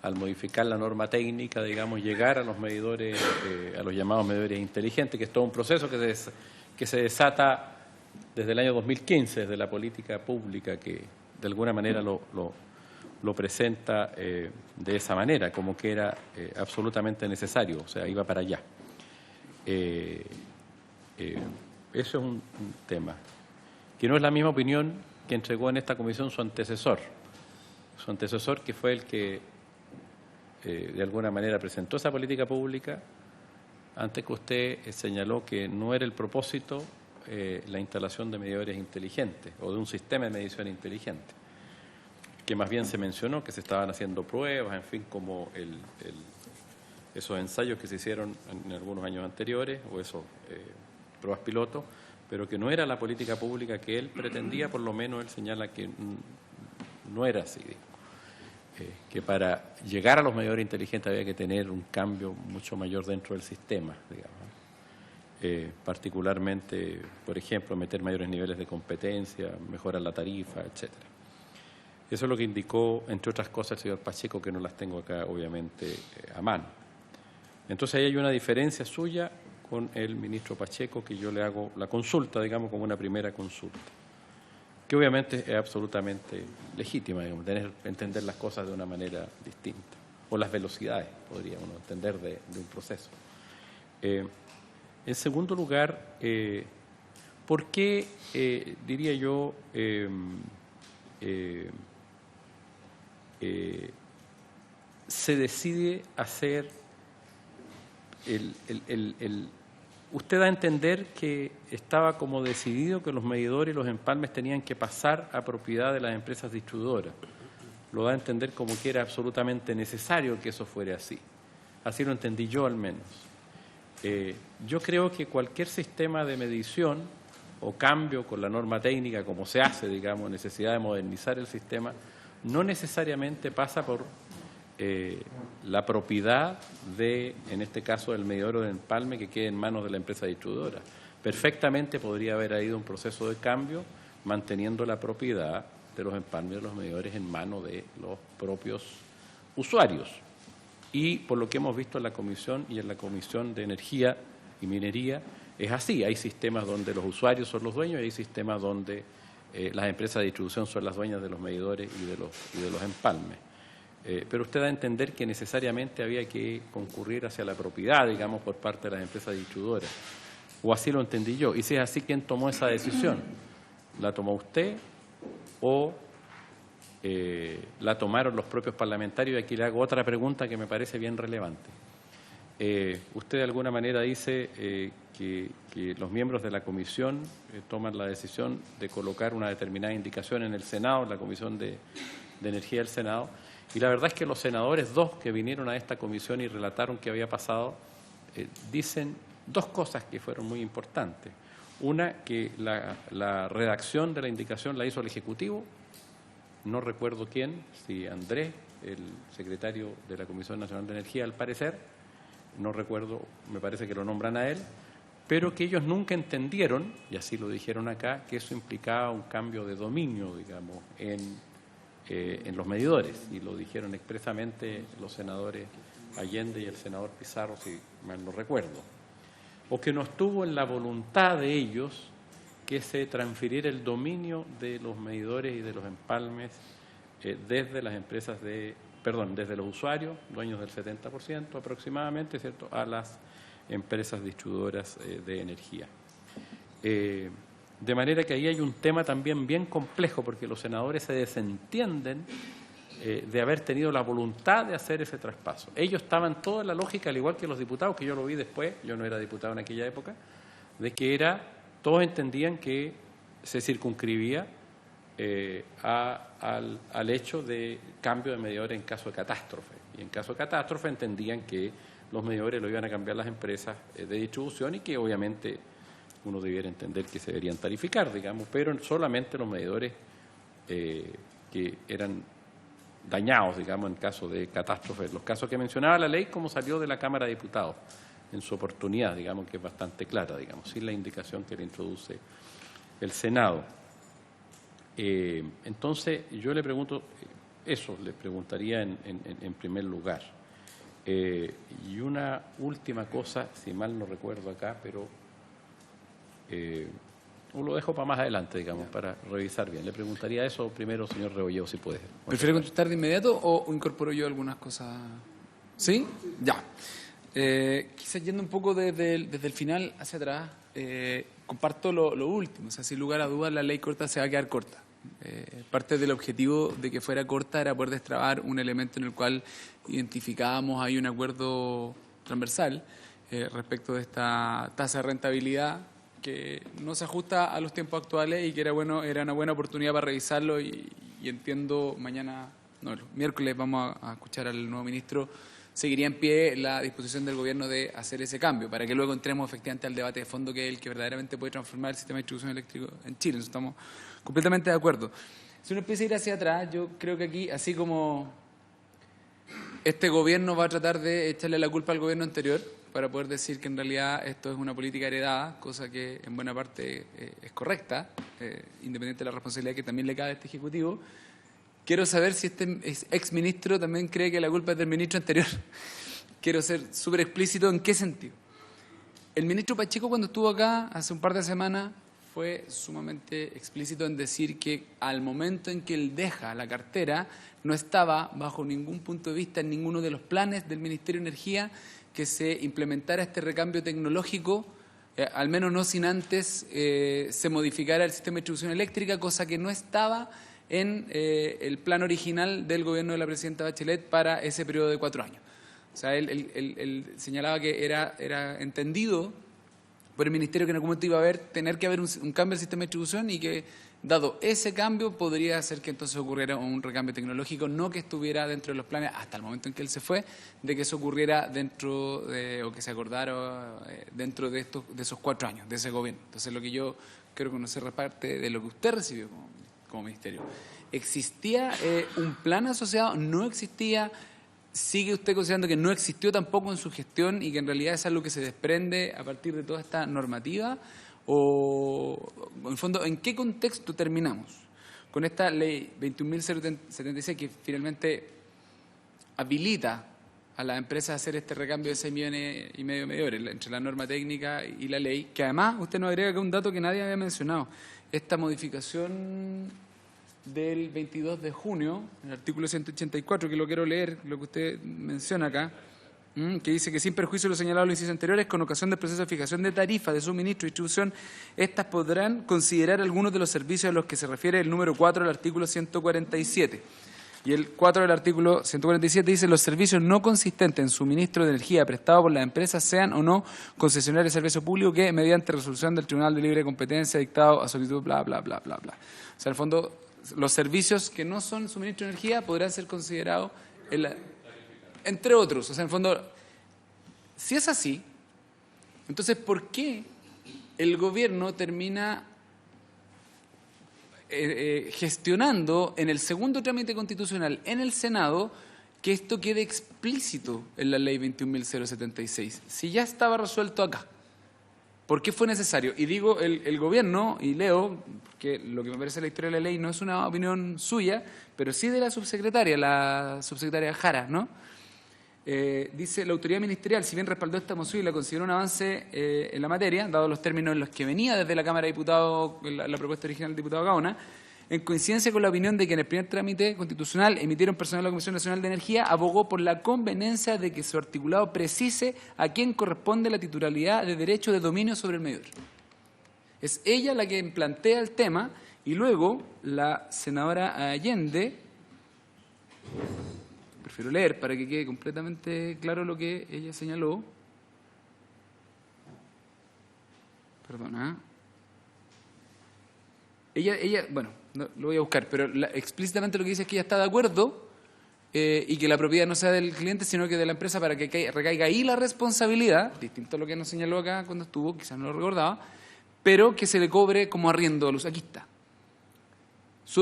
al modificar la norma técnica, digamos, llegar a los medidores, a los llamados medidores inteligentes, que es todo un proceso que se desata desde el año 2015, desde la política pública, que de alguna manera lo presenta de esa manera, como que era absolutamente necesario, o sea, iba para allá. Eso es un tema que no es la misma opinión que entregó en esta comisión su antecesor, que fue el que de alguna manera presentó esa política pública, antes que usted señaló que no era el propósito la instalación de medidores inteligentes o de un sistema de medición inteligente, que más bien se mencionó que se estaban haciendo pruebas, en fin, como esos ensayos que se hicieron en algunos años anteriores, o esos pruebas pilotos, pero que no era la política pública que él pretendía. Por lo menos él señala que no era así, que para llegar a los medidores inteligentes había que tener un cambio mucho mayor dentro del sistema, digamos. Particularmente, por ejemplo, meter mayores niveles de competencia, mejorar la tarifa, etcétera. Eso es lo que indicó, entre otras cosas, el señor Pacheco, que no las tengo acá, obviamente, a mano. Entonces, ahí hay una diferencia suya con el ministro Pacheco, que yo le hago la consulta, digamos, como una primera consulta, que obviamente es absolutamente legítima, digamos, entender las cosas de una manera distinta, o las velocidades, podría uno entender, de un proceso. En segundo lugar, ¿por qué, diría yo, se decide hacer usted da a entender que estaba como decidido que los medidores y los empalmes tenían que pasar a propiedad de las empresas distribuidoras? Lo da a entender como que era absolutamente necesario que eso fuera así. Así lo entendí yo, al menos. Yo creo que cualquier sistema de medición o cambio con la norma técnica, como se hace, digamos, necesidad de modernizar el sistema, no necesariamente pasa por la propiedad de, en este caso, del medidor de empalme que quede en manos de la empresa distribuidora. Perfectamente podría haber habido un proceso de cambio manteniendo la propiedad de los empalmes de los medidores en manos de los propios usuarios. Y por lo que hemos visto en la Comisión y en la Comisión de Energía y Minería, es así. Hay sistemas donde los usuarios son los dueños y hay sistemas donde las empresas de distribución son las dueñas de los medidores y de los empalmes. Pero usted da a entender que necesariamente había que concurrir hacia la propiedad, digamos, por parte de las empresas distribuidoras. O así lo entendí yo. Y si es así, ¿quién tomó esa decisión? ¿La tomó usted o la tomaron los propios parlamentarios? Y aquí le hago otra pregunta que me parece bien relevante. Usted de alguna manera dice que los miembros de la comisión toman la decisión de colocar una determinada indicación en el Senado, en la Comisión de Energía del Senado, y la verdad es que los senadores, dos que vinieron a esta comisión y relataron qué había pasado, dicen dos cosas que fueron muy importantes. Una, que la redacción de la indicación la hizo el Ejecutivo, no recuerdo quién, si Andrés, el secretario de la Comisión Nacional de Energía, al parecer, no recuerdo, me parece que lo nombran a él, pero que ellos nunca entendieron, y así lo dijeron acá, que eso implicaba un cambio de dominio, digamos, en los medidores, y lo dijeron expresamente los senadores Allende y el senador Pizarro, si mal no recuerdo, o que no estuvo en la voluntad de ellos que se transfiriera el dominio de los medidores y de los empalmes desde las empresas desde los usuarios, dueños del 70% aproximadamente, ¿cierto?, a las empresas distribuidoras de energía. De manera que ahí hay un tema también bien complejo, porque los senadores se desentienden de haber tenido la voluntad de hacer ese traspaso. Ellos estaban toda en la lógica, al igual que los diputados, que yo lo vi después, yo no era diputado en aquella época, de que todos entendían que se circunscribía al hecho de cambio de medidores en caso de catástrofe. Y en caso de catástrofe entendían que los medidores lo iban a cambiar las empresas de distribución y que obviamente uno debiera entender que se deberían tarificar, digamos, pero solamente los medidores que eran dañados, digamos, en caso de catástrofe. Los casos que mencionaba la ley, como salió de la Cámara de Diputados en su oportunidad, digamos, que es bastante clara, digamos, sin la indicación que le introduce el Senado. Entonces, yo le pregunto, eso le preguntaría en primer lugar. Y una última cosa, si mal no recuerdo acá, pero lo dejo para más adelante, digamos, para revisar bien. Le preguntaría eso primero, señor Rebolledo, si puede. ¿Prefiere contestar de inmediato o incorporo yo algunas cosas? ¿Sí? Ya. Quizás yendo un poco desde el final hacia atrás, comparto lo último. O sea, sin lugar a dudas, la ley corta se va a quedar corta. Parte del objetivo de que fuera corta era poder destrabar un elemento en el cual identificábamos ahí un acuerdo transversal respecto de esta tasa de rentabilidad que no se ajusta a los tiempos actuales y que era una buena oportunidad para revisarlo y entiendo mañana, no, el miércoles vamos a escuchar al nuevo ministro, seguiría en pie la disposición del gobierno de hacer ese cambio para que luego entremos efectivamente al debate de fondo que es el que verdaderamente puede transformar el sistema de distribución eléctrico en Chile. Entonces, estamos completamente de acuerdo. Si uno empieza a ir hacia atrás, yo creo que aquí, así como este gobierno va a tratar de echarle la culpa al gobierno anterior para poder decir que en realidad esto es una política heredada, cosa que en buena parte es correcta, independiente de la responsabilidad que también le cabe a este Ejecutivo. Quiero saber si este exministro también cree que la culpa es del ministro anterior. Quiero ser súper explícito en qué sentido. El ministro Pacheco, cuando estuvo acá hace un par de semanas, fue sumamente explícito en decir que al momento en que él deja la cartera, no estaba bajo ningún punto de vista en ninguno de los planes del Ministerio de Energía que se implementara este recambio tecnológico, al menos no sin antes se modificara el sistema de distribución eléctrica, cosa que no estaba en el plan original del gobierno de la presidenta Bachelet para ese periodo de 4 años. O sea, él señalaba que era entendido por el Ministerio que en algún momento iba a tener que haber un cambio del sistema de distribución y que, dado ese cambio, podría hacer que entonces ocurriera un recambio tecnológico, no que estuviera dentro de los planes, hasta el momento en que él se fue, de que eso ocurriera dentro o que se acordara dentro de esos 4 años, de ese gobierno. Entonces, lo que yo quiero conocer es parte de lo que usted recibió como ministerio. ¿Existía un plan asociado? ¿No existía? ¿sigue usted considerando que no existió tampoco en su gestión y que en realidad es algo que se desprende a partir de toda esta normativa? O, en el fondo, ¿en qué contexto terminamos con esta ley 21.076 que finalmente habilita a las empresas a hacer este recambio de 6,5 millones de medidores entre la norma técnica y la ley? Que además usted nos agrega que un dato que nadie había mencionado, esta modificación del 22 de junio, en el artículo 184, que lo quiero leer, lo que usted menciona acá, que dice que sin perjuicio de lo señalado en los incisos anteriores, con ocasión del proceso de fijación de tarifa de suministro y distribución, estas podrán considerar algunos de los servicios a los que se refiere el número 4 del artículo 147. Y el 4 del artículo 147 dice: los servicios no consistentes en suministro de energía prestado por las empresas sean o no concesionarios de servicio público que, mediante resolución del Tribunal de Libre Competencia dictado a solicitud, bla, bla, bla, bla, bla. O sea, en el fondo, los servicios que no son suministro de energía podrán ser considerados, entre otros. O sea, en el fondo, si es así, entonces, ¿por qué el gobierno termina gestionando en el segundo trámite constitucional en el Senado que esto quede explícito en la ley 21.076? Si ya estaba resuelto acá, ¿por qué fue necesario? Y digo el gobierno, y leo, que lo que me parece la historia de la ley no es una opinión suya, pero sí de la subsecretaria Jara, ¿no? Dice: la autoridad ministerial, si bien respaldó esta moción y la consideró un avance en la materia, dado los términos en los que venía desde la Cámara de Diputados la propuesta original del diputado Gaona, en coincidencia con la opinión de que en el primer trámite constitucional emitieron personal de la Comisión Nacional de Energía, abogó por la conveniencia de que su articulado precise a quién corresponde la titularidad de derecho de dominio sobre el medidor. Es ella la que plantea el tema, y luego la senadora Allende, prefiero leer para que quede completamente claro lo que ella señaló. Perdona. Ella, bueno, no, lo voy a buscar, pero explícitamente lo que dice es que ella está de acuerdo y que la propiedad no sea del cliente, sino que de la empresa, para que recaiga ahí la responsabilidad, distinto a lo que nos señaló acá cuando estuvo, quizás no lo recordaba, pero que se le cobre como arriendo a luz. Aquí está.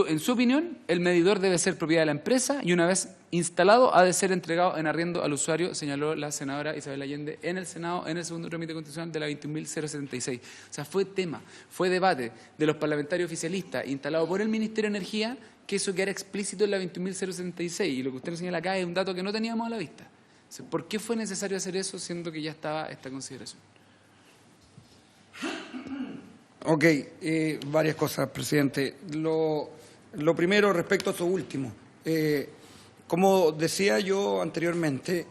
En su opinión, el medidor debe ser propiedad de la empresa y una vez instalado ha de ser entregado en arriendo al usuario, señaló la senadora Isabel Allende en el Senado en el segundo trámite constitucional de la 21.076. O sea, fue tema, fue debate de los parlamentarios oficialistas instalado por el Ministerio de Energía que eso quedara explícito en la 21.076. Y lo que usted nos señala acá es un dato que no teníamos a la vista. O sea, ¿por qué fue necesario hacer eso siendo que ya estaba esta consideración? Ok, varias cosas, presidente. Lo primero, respecto a su último. Como decía yo anteriormente,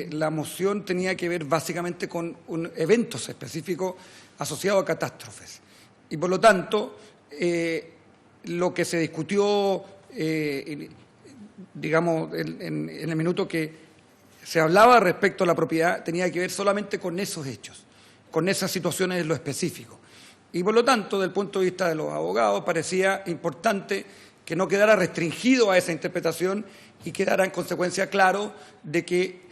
la moción tenía que ver básicamente con eventos específicos asociados a catástrofes. Y por lo tanto, lo que se discutió, digamos, en el minuto que se hablaba respecto a la propiedad, tenía que ver solamente con esos hechos, con esas situaciones en lo específico. Y por lo tanto, desde el punto de vista de los abogados, parecía importante que no quedara restringido a esa interpretación y quedara en consecuencia claro de que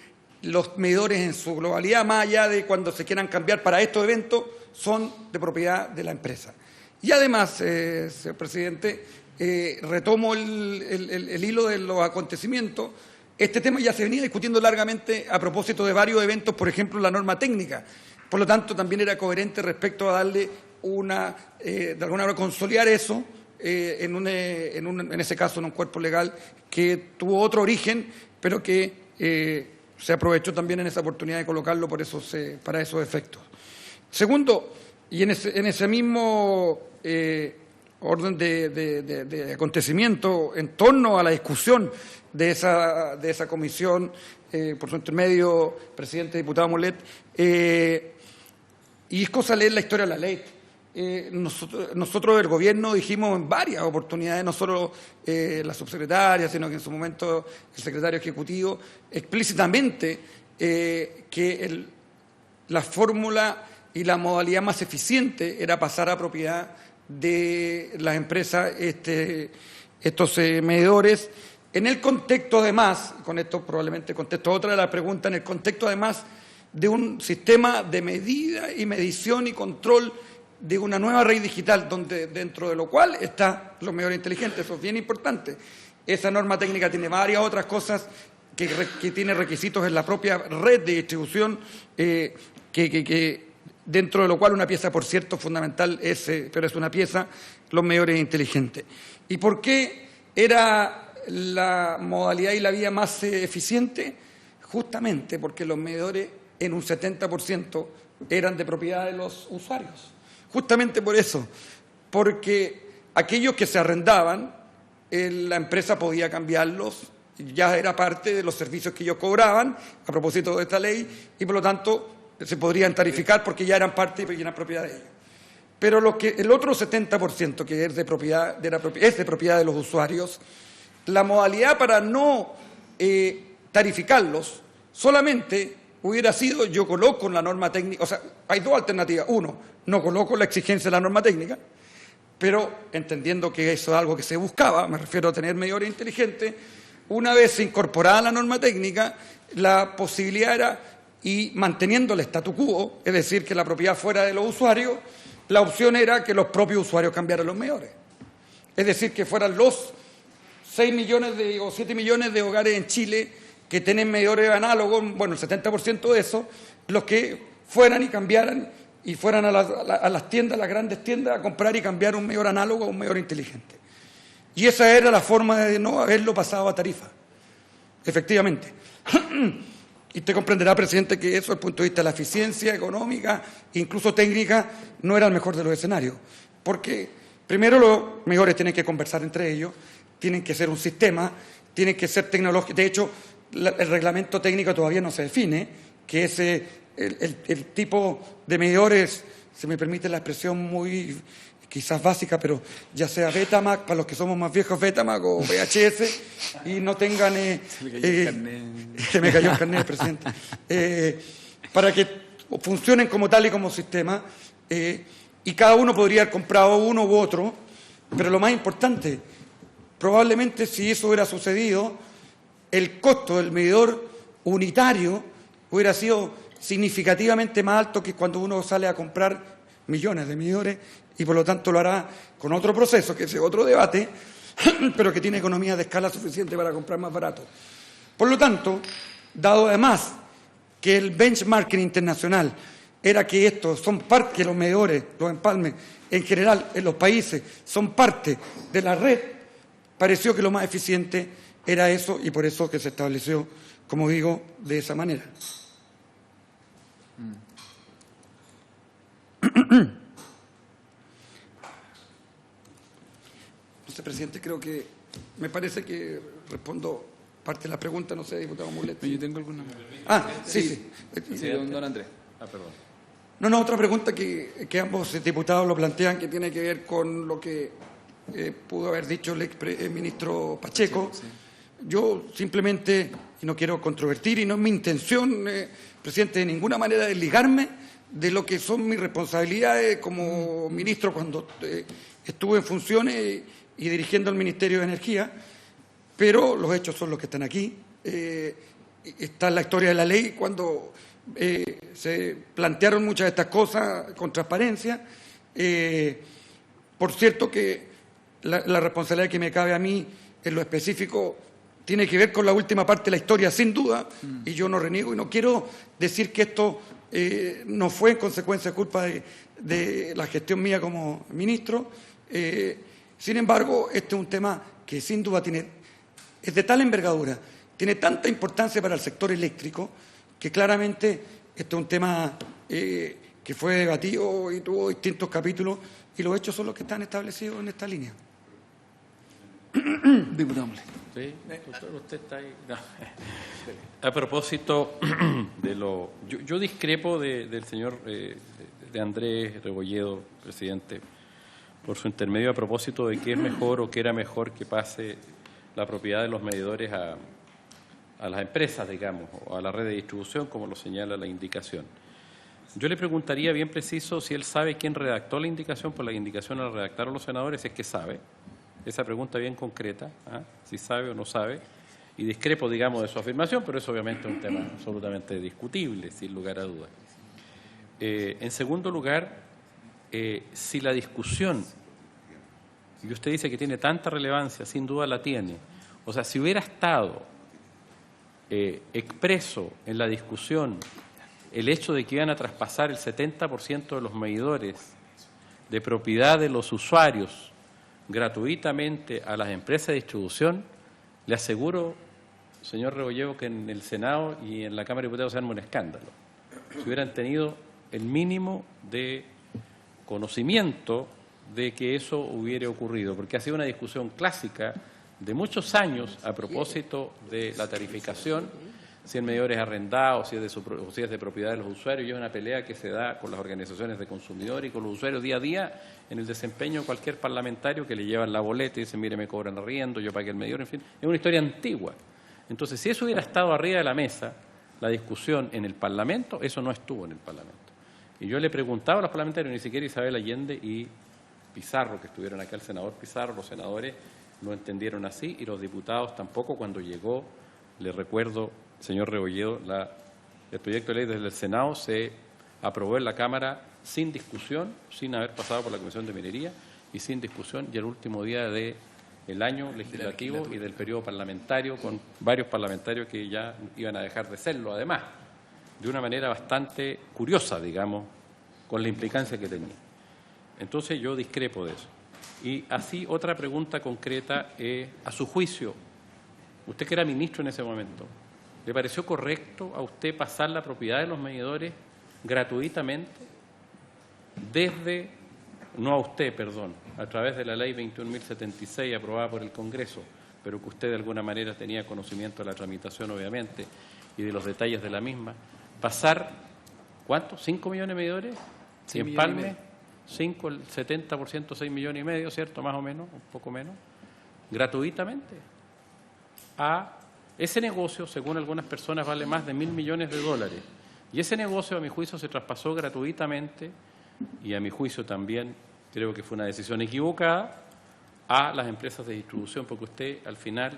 los medidores en su globalidad, más allá de cuando se quieran cambiar para estos eventos, son de propiedad de la empresa. Y además, señor presidente, retomo el hilo de los acontecimientos. Este tema ya se venía discutiendo largamente a propósito de varios eventos, por ejemplo, la norma técnica. Por lo tanto, también era coherente respecto a darle de alguna manera consolidar eso en ese caso en un cuerpo legal que tuvo otro origen, pero que se aprovechó también en esa oportunidad de colocarlo para esos efectos. Segundo, y en ese mismo orden de acontecimiento en torno a la discusión de esa comisión, por su intermedio, presidente diputado Molet, y es cosa leer la historia de la ley. Nosotros del Gobierno dijimos en varias oportunidades, no solo la subsecretaria, sino que en su momento el secretario ejecutivo, explícitamente que la fórmula y la modalidad más eficiente era pasar a propiedad de las empresas estos medidores, en el contexto además, con esto probablemente contesto otra de las preguntas, en el contexto además de un sistema de medida y medición y control de una nueva red digital, donde dentro de lo cual están los medidores inteligentes. Eso es bien importante. Esa norma técnica tiene varias otras cosas que tiene requisitos en la propia red de distribución, dentro de lo cual una pieza, por cierto, fundamental pero es una pieza, los medidores inteligentes. ¿Y por qué era la modalidad y la vía más eficiente? Justamente porque los medidores en un 70% eran de propiedad de los usuarios. Justamente por eso, porque aquellos que se arrendaban, la empresa podía cambiarlos, ya era parte de los servicios que ellos cobraban a propósito de esta ley y por lo tanto se podrían tarificar porque ya eran parte y eran propiedad de ellos. Pero el otro 70% que es de propiedad de los usuarios, la modalidad para no tarificarlos solamente hubiera sido: yo coloco la norma técnica, o sea, hay dos alternativas. Uno, no coloco la exigencia de la norma técnica, pero entendiendo que eso es algo que se buscaba, me refiero a tener medidores inteligentes, una vez se incorporada la norma técnica, la posibilidad era, y manteniendo el statu quo, es decir, que la propiedad fuera de los usuarios, la opción era que los propios usuarios cambiaran los medidores. Es decir, que fueran los 6 millones o 7 millones de hogares en Chile que tienen medidores análogos, bueno, el 70% de eso, los que fueran y cambiaran y fueran a las tiendas, las grandes tiendas, a comprar y cambiar un medidor análogo a un medidor inteligente. Y esa era la forma de no haberlo pasado a tarifa, efectivamente. Y usted comprenderá, presidente, que eso, desde el punto de vista de la eficiencia económica, incluso técnica, no era el mejor de los escenarios. Porque, primero, los medidores tienen que conversar entre ellos, tienen que ser un sistema, tienen que ser tecnológicos. De hecho, el reglamento técnico todavía no se define, que es el tipo de medidores, se me permite la expresión muy quizás básica, pero ya sea Betamax, para los que somos más viejos, Betamax o VHS, y no tengan... se me cayó el carnet, presidente. Para que funcionen como tal y como sistema, y cada uno podría haber comprado uno u otro, pero lo más importante, probablemente si eso hubiera sucedido, el costo del medidor unitario hubiera sido significativamente más alto que cuando uno sale a comprar millones de medidores, y por lo tanto lo hará con otro proceso, que es otro debate, pero que tiene economía de escala suficiente para comprar más barato. Por lo tanto, dado además que el benchmarking internacional era que estos son parte, que los medidores, los empalmes, en general en los países, son parte de la red, pareció que lo más eficiente era eso, y por eso que se estableció, como digo, de esa manera. Presidente, creo que me parece que respondo parte de la pregunta, no sé, diputado Mulet. Yo tengo alguna. Sí, don Andrés. Perdón. No, otra pregunta que ambos diputados lo plantean, que tiene que ver con lo que pudo haber dicho el ministro Pacheco. Sí. Yo simplemente, y no quiero controvertir, y no es mi intención, presidente, de ninguna manera desligarme de lo que son mis responsabilidades como ministro cuando estuve en funciones y dirigiendo el Ministerio de Energía, pero los hechos son los que están aquí. Está en la historia de la ley cuando se plantearon muchas de estas cosas con transparencia. Por cierto que la responsabilidad que me cabe a mí en lo específico tiene que ver con la última parte de la historia, sin duda, y yo no reniego y no quiero decir que esto no fue en consecuencia culpa de la gestión mía como ministro. Sin embargo, este es un tema que sin duda es de tal envergadura, tiene tanta importancia para el sector eléctrico, que claramente este es un tema que fue debatido y tuvo distintos capítulos, y los hechos son los que están establecidos en esta línea. Diputado. Sí, usted está ahí. No. A propósito de lo... Yo discrepo del señor de Andrés Rebolledo, presidente, por su intermedio, a propósito de qué es mejor o qué era mejor que pase la propiedad de los medidores a las empresas, digamos, o a la red de distribución, como lo señala la indicación. Yo le preguntaría bien preciso si él sabe quién redactó la indicación, pues la indicación la redactaron los senadores, si es que sabe. Esa pregunta bien concreta, si sabe o no sabe, y discrepo, digamos, de su afirmación, pero es obviamente un tema absolutamente discutible, sin lugar a dudas. En segundo lugar, si la discusión, y usted dice que tiene tanta relevancia, sin duda la tiene, o sea, si hubiera estado expreso en la discusión el hecho de que iban a traspasar el 70% de los medidores de propiedad de los usuarios gratuitamente a las empresas de distribución, le aseguro, señor Rebolledo, que en el Senado y en la Cámara de Diputados se arma un escándalo. Si hubieran tenido el mínimo de conocimiento de que eso hubiera ocurrido, porque ha sido una discusión clásica de muchos años a propósito de la tarificación, si el medidor es arrendado, si es de propiedad de los usuarios, y es una pelea que se da con las organizaciones de consumidores y con los usuarios día a día en el desempeño de cualquier parlamentario que le llevan la boleta y dicen, mire, me cobran arriendo, yo pagué el medidor, en fin, es una historia antigua. Entonces, si eso hubiera estado arriba de la mesa, la discusión en el Parlamento, eso no estuvo en el Parlamento. Y yo le preguntaba a los parlamentarios, ni siquiera Isabel Allende y Pizarro, que estuvieron acá, el senador Pizarro, los senadores lo entendieron así, y los diputados tampoco. Cuando llegó, le recuerdo, señor Rebolledo, el proyecto de ley desde el Senado se aprobó en la Cámara sin discusión, sin haber pasado por la Comisión de Minería y sin discusión, y el último día del año legislativo y del periodo parlamentario, con varios parlamentarios que ya iban a dejar de serlo, además, de una manera bastante curiosa, digamos, con la implicancia que tenía. Entonces yo discrepo de eso. Y así otra pregunta concreta, a su juicio, usted que era ministro en ese momento, ¿le pareció correcto a usted pasar la propiedad de los medidores gratuitamente desde, no a usted, perdón, a través de la ley 21.076 aprobada por el Congreso, pero que usted de alguna manera tenía conocimiento de la tramitación, obviamente, y de los detalles de la misma, pasar, ¿cuánto? ¿5 millones de medidores? Sí, y en Palme, 5, el 70%, 6 millones y medio, ¿cierto? Más o menos, un poco menos, gratuitamente. A ese negocio, según algunas personas, vale más de $1.000 millones. Y ese negocio, a mi juicio, se traspasó gratuitamente, y a mi juicio también creo que fue una decisión equivocada, a las empresas de distribución, porque usted, al final,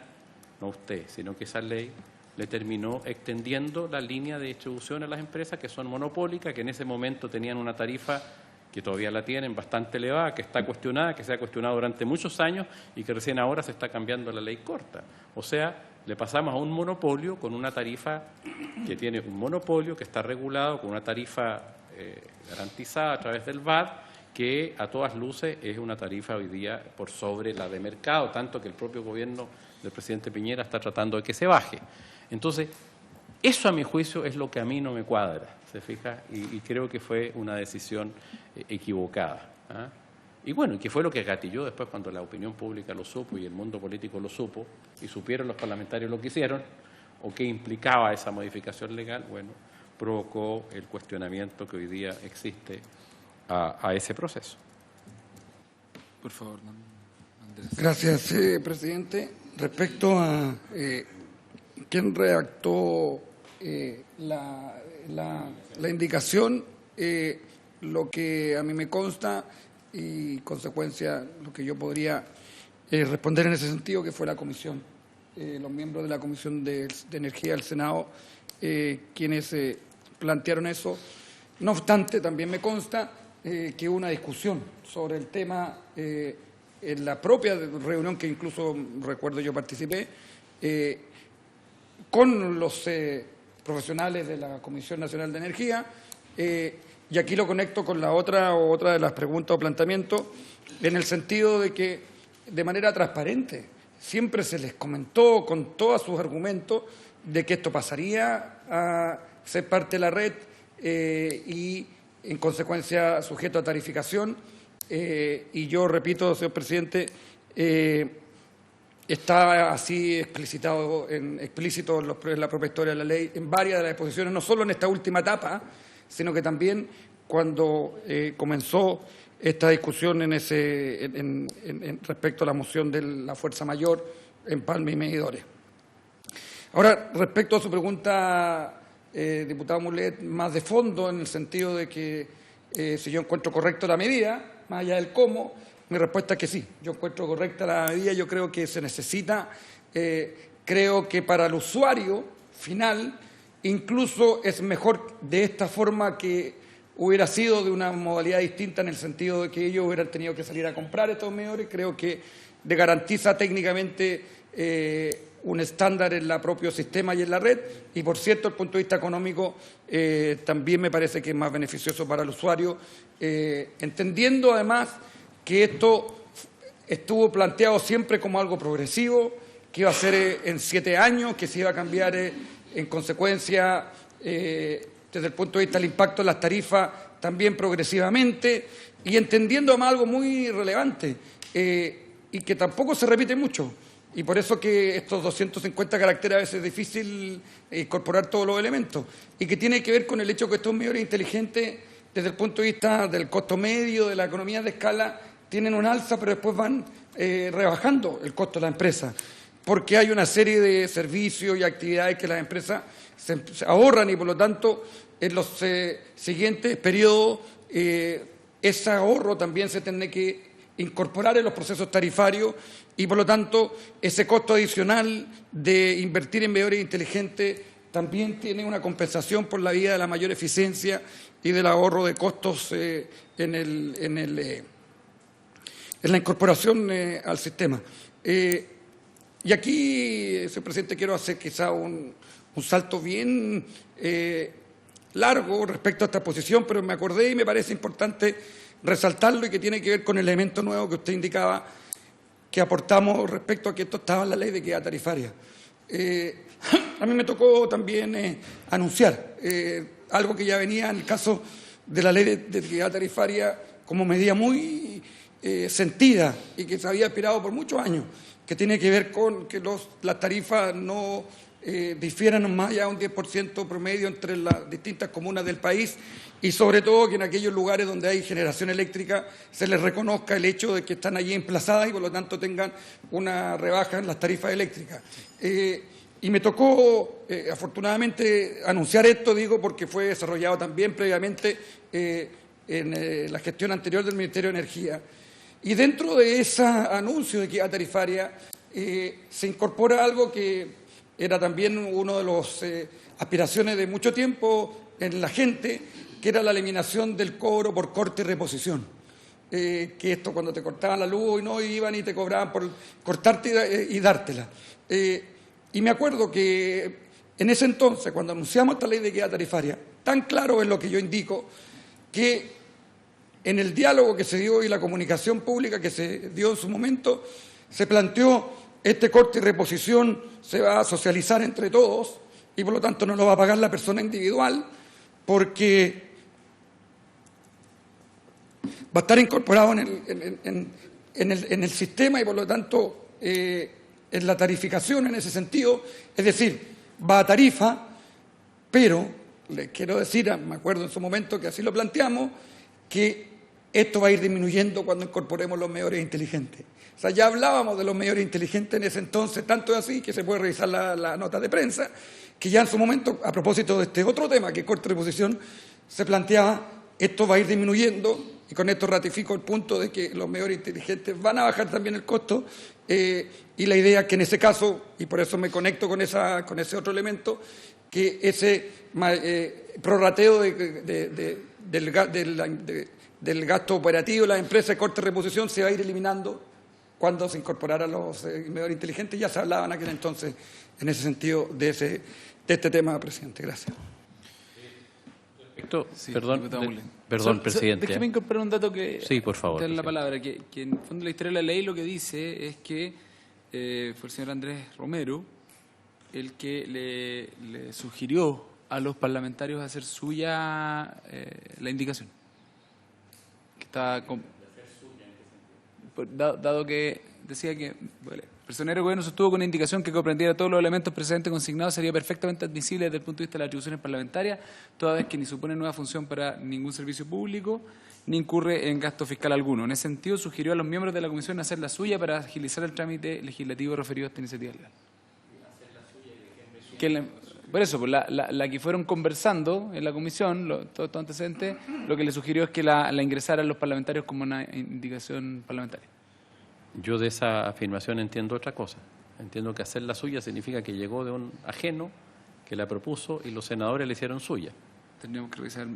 no usted, sino que esa ley le terminó extendiendo la línea de distribución a las empresas que son monopólicas, que en ese momento tenían una tarifa que todavía la tienen bastante elevada, que está cuestionada, que se ha cuestionado durante muchos años y que recién ahora se está cambiando la ley corta. O sea, le pasamos a un monopolio con una tarifa que tiene un monopolio, que está regulado con una tarifa garantizada a través del VAT, que a todas luces es una tarifa hoy día por sobre la de mercado, tanto que el propio gobierno del presidente Piñera está tratando de que se baje. Entonces, eso a mi juicio es lo que a mí no me cuadra, ¿se fija? Y creo que fue una decisión equivocada. ¿Ah? Y bueno, que fue lo que gatilló después cuando la opinión pública lo supo y el mundo político lo supo y supieron los parlamentarios lo que hicieron o qué implicaba esa modificación legal, bueno, provocó el cuestionamiento que hoy día existe a ese proceso. Por favor, Andrés. Gracias, presidente. Respecto a quién redactó la indicación, lo que a mí me consta y consecuencia lo que yo podría responder en ese sentido, que fue la comisión, los miembros de la Comisión de Energía del Senado quienes plantearon eso. No obstante, también me consta que hubo una discusión sobre el tema en la propia reunión que incluso recuerdo yo participé con los profesionales de la Comisión Nacional de Energía, y aquí lo conecto con la otra de las preguntas o planteamientos, en el sentido de que de manera transparente siempre se les comentó con todos sus argumentos de que esto pasaría a ser parte de la red y en consecuencia sujeto a tarificación, y yo repito, señor presidente, está así explícito en la propia historia de la ley, en varias de las exposiciones, no solo en esta última etapa, sino que también cuando comenzó esta discusión respecto a la moción de la fuerza mayor en Palme y Medidores. Ahora, respecto a su pregunta, diputado Mulet, más de fondo, en el sentido de que si yo encuentro correcta la medida, más allá del cómo, mi respuesta es que sí, yo encuentro correcta la medida, yo creo que se necesita, creo que para el usuario final incluso es mejor de esta forma que hubiera sido de una modalidad distinta, en el sentido de que ellos hubieran tenido que salir a comprar estos medidores. Creo que le garantiza técnicamente un estándar en el propio sistema y en la red, y por cierto, desde el punto de vista económico, también me parece que es más beneficioso para el usuario, entendiendo además que esto estuvo planteado siempre como algo progresivo, que iba a ser en 7 años, que se iba a cambiar en consecuencia, desde el punto de vista del impacto en las tarifas, también progresivamente, y entendiendo además algo muy relevante, y que tampoco se repite mucho. Y por eso que estos 250 caracteres a veces es difícil incorporar todos los elementos, y que tiene que ver con el hecho que estos medidores inteligentes, desde el punto de vista del costo medio, de la economía de escala, tienen un alza, pero después van rebajando el costo de la empresa, porque hay una serie de servicios y actividades que las empresas se ahorran, y por lo tanto en los siguientes periodos ese ahorro también se tiene que incorporar en los procesos tarifarios, y por lo tanto ese costo adicional de invertir en medidores inteligentes también tiene una compensación por la vía de la mayor eficiencia y del ahorro de costos en la incorporación al sistema. Y aquí, señor presidente, quiero hacer quizá un salto bien largo respecto a esta posición, pero me acordé y me parece importante resaltarlo, y que tiene que ver con el elemento nuevo que usted indicaba, que aportamos respecto a que esto estaba en la ley de equidad tarifaria. A mí me tocó también anunciar algo que ya venía en el caso de la ley de equidad tarifaria como medida muy sentida y que se había esperado por muchos años, que tiene que ver con que las tarifas no difieran más allá de un 10% promedio entre las distintas comunas del país, y sobre todo que en aquellos lugares donde hay generación eléctrica se les reconozca el hecho de que están allí emplazadas y por lo tanto tengan una rebaja en las tarifas eléctricas. Y me tocó, afortunadamente, anunciar esto, digo, porque fue desarrollado también previamente en la gestión anterior del Ministerio de Energía. Y dentro de ese anuncio de equidad tarifaria se incorpora algo que era también una de las aspiraciones de mucho tiempo en la gente, que era la eliminación del cobro por corte y reposición. Que esto, cuando te cortaban la luz y no iban y te cobraban por cortarte y dártela. Y me acuerdo que en ese entonces, cuando anunciamos esta ley de equidad tarifaria, tan claro es lo que yo indico, que en el diálogo que se dio y la comunicación pública que se dio en su momento, se planteó: este corte y reposición se va a socializar entre todos y por lo tanto no lo va a pagar la persona individual, porque va a estar incorporado en el sistema y por lo tanto en la tarificación en ese sentido. Es decir, va a tarifa, pero les quiero decir, me acuerdo en su momento que así lo planteamos, que esto va a ir disminuyendo cuando incorporemos los medidores inteligentes. O sea, ya hablábamos de los medidores inteligentes en ese entonces, tanto es así que se puede revisar la nota de prensa, que ya en su momento, a propósito de este otro tema, que es corte y reposición, se planteaba: esto va a ir disminuyendo, y con esto ratifico el punto de que los medidores inteligentes van a bajar también el costo, y la idea es que en ese caso, y por eso me conecto con ese otro elemento, que ese prorrateo del gasto operativo de las empresas de corte y reposición se va a ir eliminando cuando se incorporaran los medidores inteligentes. Ya se hablaba en aquel entonces, en ese sentido, de este tema, presidente. Gracias. Sí, perdón, presidente. Déjeme incorporar un dato que... Sí, por favor. La palabra, que en el fondo la historia de la ley lo que dice es que fue el señor Andrés Romero el que le sugirió a los parlamentarios hacer suya la indicación. Que está dado que decía que el personero de gobierno sostuvo con una indicación que comprendiera todos los elementos precedentes consignados, sería perfectamente admisible desde el punto de vista de las atribuciones parlamentarias, toda vez que ni supone nueva función para ningún servicio público, ni incurre en gasto fiscal alguno. En ese sentido, sugirió a los miembros de la Comisión hacer la suya para agilizar el trámite legislativo referido a esta iniciativa legal. Por eso, la que fueron conversando en la Comisión, todo antecedente, lo que le sugirió es que la ingresaran los parlamentarios como una indicación parlamentaria. Yo de esa afirmación entiendo otra cosa. Entiendo que hacer la suya significa que llegó de un ajeno que la propuso y los senadores la hicieron suya. Tendríamos que revisar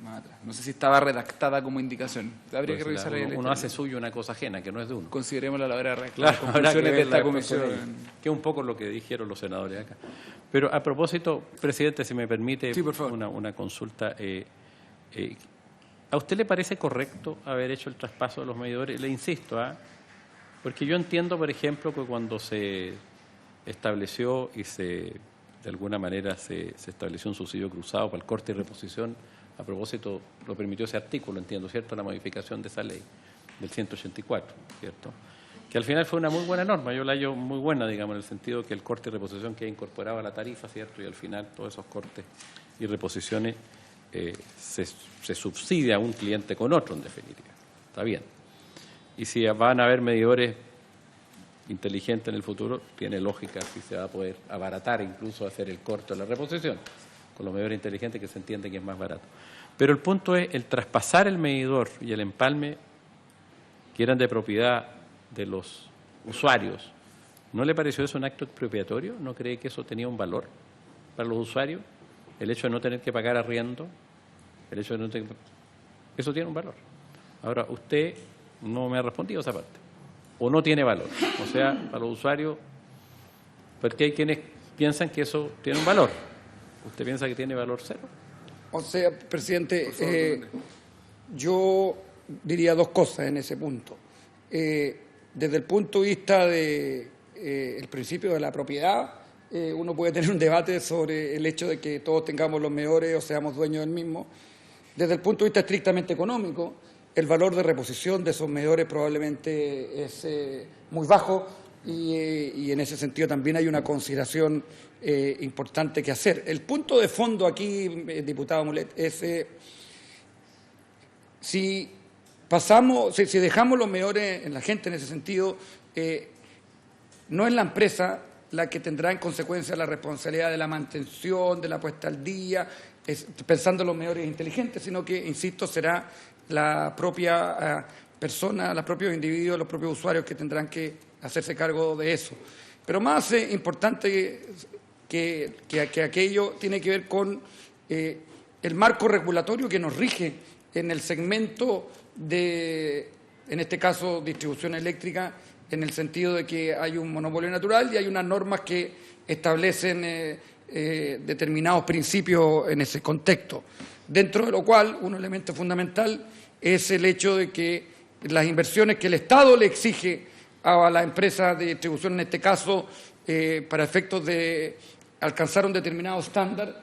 más atrás. No sé si estaba redactada como indicación. Habría que Pues revisar ahí. uno hace suyo una cosa ajena, que no es de uno. Considerémosla a la hora de redactar Claro, las habrá que conclusiones de verla esta después con comisión. ellos, que es un poco lo que dijeron los senadores acá. Pero a propósito, presidente, si me permite Sí, por favor. una consulta. ¿A usted le parece correcto haber hecho el traspaso de los medidores? Le insisto, porque yo entiendo, por ejemplo, que cuando se estableció y de alguna manera se estableció un subsidio cruzado para el corte y reposición, a propósito, lo permitió ese artículo, entiendo, ¿cierto?, la modificación de esa ley, del 184, ¿cierto?, que al final fue una muy buena norma, yo la hallo muy buena, digamos, en el sentido que el corte y reposición queda incorporado a la tarifa, ¿cierto?, y al final todos esos cortes y reposiciones se subsidia a un cliente con otro, en definitiva. Está bien. Y si van a haber medidores inteligentes en el futuro, tiene lógica si se va a poder abaratar incluso hacer el corte o la reposición con los medidores inteligentes, que se entiende que es más barato. Pero el punto es el traspasar el medidor y el empalme, que eran de propiedad de los usuarios. ¿No le pareció eso un acto expropiatorio? ¿No cree que eso tenía un valor para los usuarios? El hecho de no tener que pagar arriendo, el hecho de no tener... Eso tiene un valor. Ahora, usted no me ha respondido esa parte. O no tiene valor. O sea, para los usuarios, porque hay quienes piensan que eso tiene un valor. ¿Usted piensa que tiene valor cero? O sea, presidente, yo diría dos cosas en ese punto. Desde el punto de vista del principio de la propiedad, uno puede tener un debate sobre el hecho de que todos tengamos los medidores o seamos dueños del mismo. Desde el punto de vista estrictamente económico, el valor de reposición de esos medidores probablemente es muy bajo y en ese sentido también hay una consideración importante que hacer. El punto de fondo aquí, diputado Mulet, es si dejamos los medidores en la gente en ese sentido, no es la empresa la que tendrá en consecuencia la responsabilidad de la mantención, de la puesta al día, pensando en los medidores inteligentes, sino que, insisto, será la propia persona, los propios individuos, los propios usuarios que tendrán que hacerse cargo de eso. Pero más importante que aquello tiene que ver con el marco regulatorio que nos rige en el segmento de, en este caso, distribución eléctrica, en el sentido de que hay un monopolio natural y hay unas normas que establecen determinados principios en ese contexto, dentro de lo cual un elemento fundamental es el hecho de que las inversiones que el Estado le exige a la empresa de distribución, en este caso, para efectos de alcanzar un determinado estándar,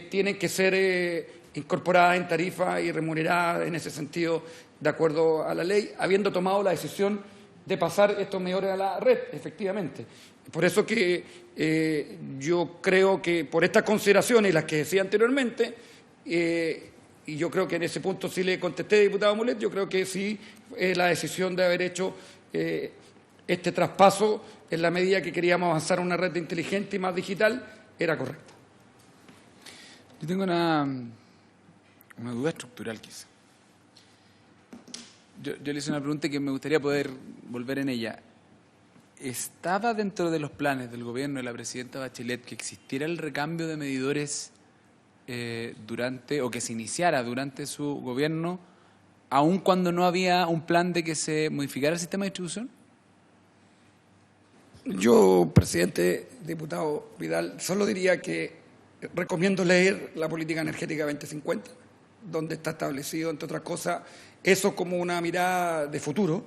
tienen que ser incorporadas en tarifa y remuneradas en ese sentido de acuerdo a la ley, habiendo tomado la decisión de pasar estos medidores a la red, efectivamente. Por eso que yo creo que por estas consideraciones y las que decía anteriormente, y yo creo que en ese punto sí le contesté, diputado Mulet, yo creo que sí la decisión de haber hecho este traspaso en la medida que queríamos avanzar a una red inteligente y más digital era correcta. Yo tengo una duda estructural quizá. Yo le hice una pregunta que me gustaría poder volver en ella. ¿Estaba dentro de los planes del gobierno de la presidenta Bachelet que existiera el recambio de medidores o que se iniciara durante su gobierno, aun cuando no había un plan de que se modificara el sistema de distribución? Yo, presidente, diputado Vidal, solo diría que recomiendo leer la Política Energética 2050, donde está establecido, entre otras cosas, eso como una mirada de futuro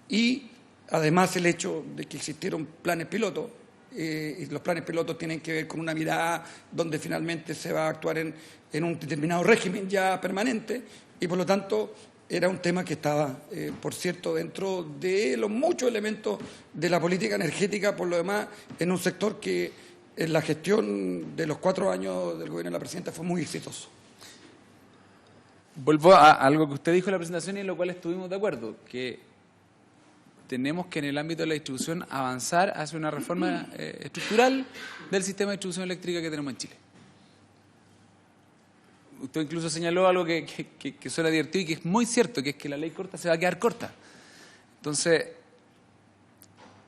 y además el hecho de que existieron planes pilotos y los planes pilotos tienen que ver con una mirada donde finalmente se va a actuar en un determinado régimen ya permanente y por lo tanto era un tema que estaba, por cierto, dentro de los muchos elementos de la política energética, por lo demás, en un sector que en la gestión de los 4 años del gobierno de la presidenta fue muy exitoso. Vuelvo a algo que usted dijo en la presentación y en lo cual estuvimos de acuerdo, que tenemos que en el ámbito de la distribución avanzar hacia una reforma estructural del sistema de distribución eléctrica que tenemos en Chile. Usted incluso señaló algo que suena divertido y que es muy cierto, que es que la ley corta se va a quedar corta. Entonces,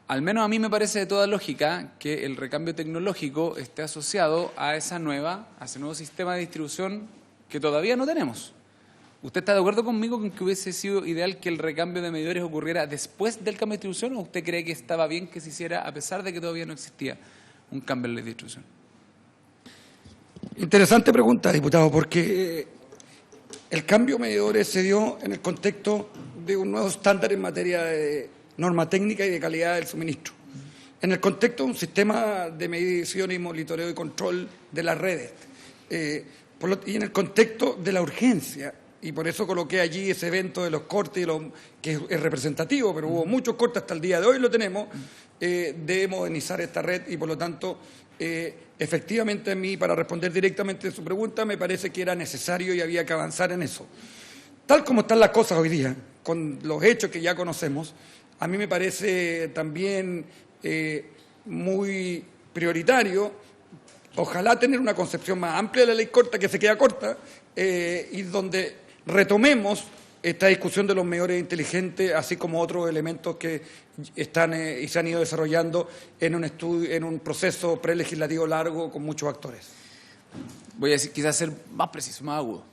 al menos a mí me parece de toda lógica que el recambio tecnológico esté asociado a ese nuevo sistema de distribución que todavía no tenemos. ¿Usted está de acuerdo conmigo con que hubiese sido ideal que el recambio de medidores ocurriera después del cambio de distribución, o usted cree que estaba bien que se hiciera a pesar de que todavía no existía un cambio en la distribución? Interesante pregunta, diputado, porque el cambio de medidores se dio en el contexto de un nuevo estándar en materia de norma técnica y de calidad del suministro. En el contexto de un sistema de medición y monitoreo y control de las redes. Y en el contexto de la urgencia. Y por eso coloqué allí ese evento de los cortes, que es representativo, pero hubo muchos cortes hasta el día de hoy, lo tenemos, de modernizar esta red y por lo tanto, efectivamente a mí, para responder directamente a su pregunta, me parece que era necesario y había que avanzar en eso. Tal como están las cosas hoy día, con los hechos que ya conocemos, a mí me parece también muy prioritario, ojalá tener una concepción más amplia de la ley corta, que se queda corta, y donde retomemos esta discusión de los medidores inteligentes, así como otros elementos que están y se han ido desarrollando en un estudio, en un proceso prelegislativo largo con muchos actores. Voy a decir, quizás ser más preciso, más agudo.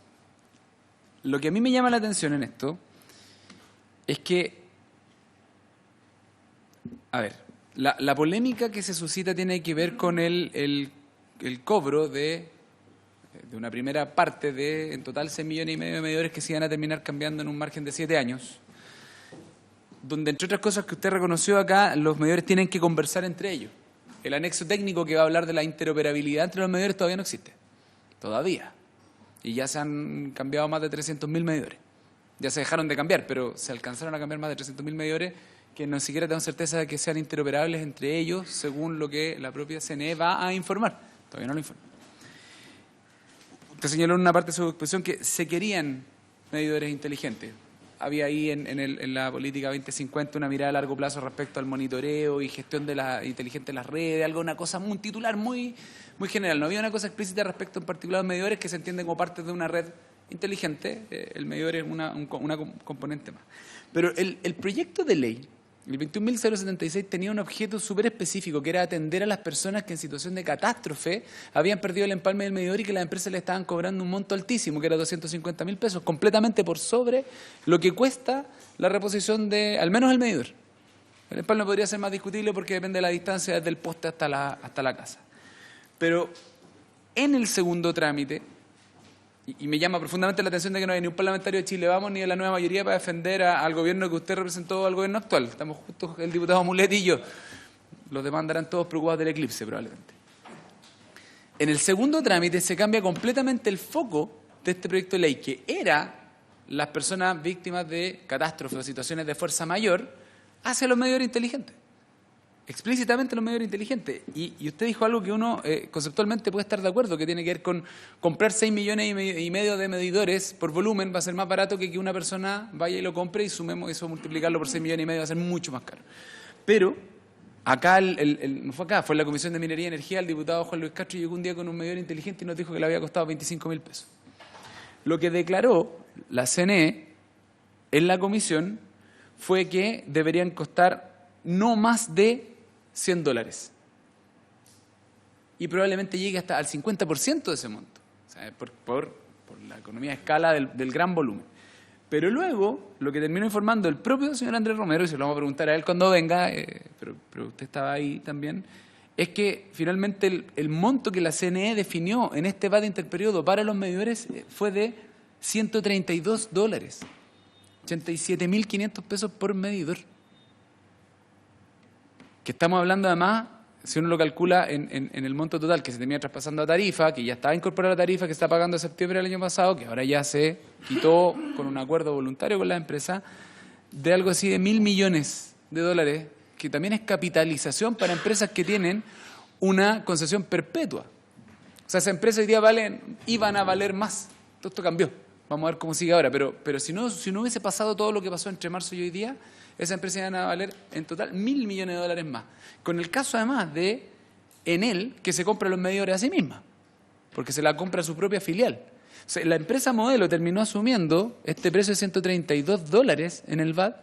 Lo que a mí me llama la atención en esto es que, a ver, la polémica que se suscita tiene que ver con el cobro de una primera parte de, en total, 6,5 millones de medidores que se iban a terminar cambiando en un margen de 7 años, donde, entre otras cosas que usted reconoció acá, los medidores tienen que conversar entre ellos. El anexo técnico que va a hablar de la interoperabilidad entre los medidores todavía no existe. Todavía. Y ya se han cambiado más de 300.000 medidores. Ya se dejaron de cambiar, pero se alcanzaron a cambiar más de 300.000 medidores que no siquiera tengo certeza de que sean interoperables entre ellos, según lo que la propia CNE va a informar. Todavía no lo informa. Usted señaló en una parte de su exposición que se querían medidores inteligentes. Había ahí en la política 2050 una mirada a largo plazo respecto al monitoreo y gestión de inteligente de las redes, una cosa, un titular muy general. No había una cosa explícita respecto en particular a los medidores que se entienden como parte de una red inteligente. El medidor es una componente más. Pero el proyecto de ley, el 21.076, tenía un objeto súper específico, que era atender a las personas que en situación de catástrofe habían perdido el empalme del medidor y que las empresas le estaban cobrando un monto altísimo, que era 250.000 pesos, completamente por sobre lo que cuesta la reposición de, al menos el medidor. El empalme podría ser más discutible porque depende de la distancia desde el poste hasta la casa. Pero en el segundo trámite, y me llama profundamente la atención de que no hay ni un parlamentario de Chile Vamos ni de la nueva mayoría para defender al gobierno que usted representó, al gobierno actual. Estamos justo el diputado Mulet y yo. Los demás andarán todos preocupados del eclipse, probablemente. En el segundo trámite se cambia completamente el foco de este proyecto de ley, que era las personas víctimas de catástrofes o situaciones de fuerza mayor, hacia los medidores inteligentes. Explícitamente los medidores inteligentes. Y usted dijo algo que uno conceptualmente puede estar de acuerdo, que tiene que ver con comprar 6,5 millones de medidores por volumen va a ser más barato que una persona vaya y lo compre y sumemos eso, multiplicarlo por 6,5 millones va a ser mucho más caro. Pero acá, no fue acá, fue en la Comisión de Minería y Energía, el diputado Juan Luis Castro llegó un día con un medidor inteligente y nos dijo que le había costado 25.000 pesos. Lo que declaró la CNE en la comisión fue que deberían costar no más de $100 y probablemente llegue hasta al 50% de ese monto, o sea, por la economía de escala del gran volumen. Pero luego, lo que terminó informando el propio señor Andrés Romero, y se lo vamos a preguntar a él cuando venga, pero usted estaba ahí también, es que finalmente el monto que la CNE definió en este VAT interperiodo para los medidores fue de $132, 87.500 pesos por medidor. Que estamos hablando además, si uno lo calcula en el monto total que se termina traspasando a tarifa, que ya estaba incorporada a la tarifa que se está pagando en septiembre del año pasado, que ahora ya se quitó con un acuerdo voluntario con la empresa, de algo así de $1.000 millones, que también es capitalización para empresas que tienen una concesión perpetua. O sea, esas empresas hoy día iban a valer más. Todo esto cambió. Vamos a ver cómo sigue ahora. Pero si no hubiese pasado todo lo que pasó entre marzo y hoy día, esas empresas iban a valer en total $1.000 millones más. Con el caso además de Enel, que se compra los medidores a sí misma, porque se la compra a su propia filial. O sea, la empresa modelo terminó asumiendo este precio de $132 en el VAT,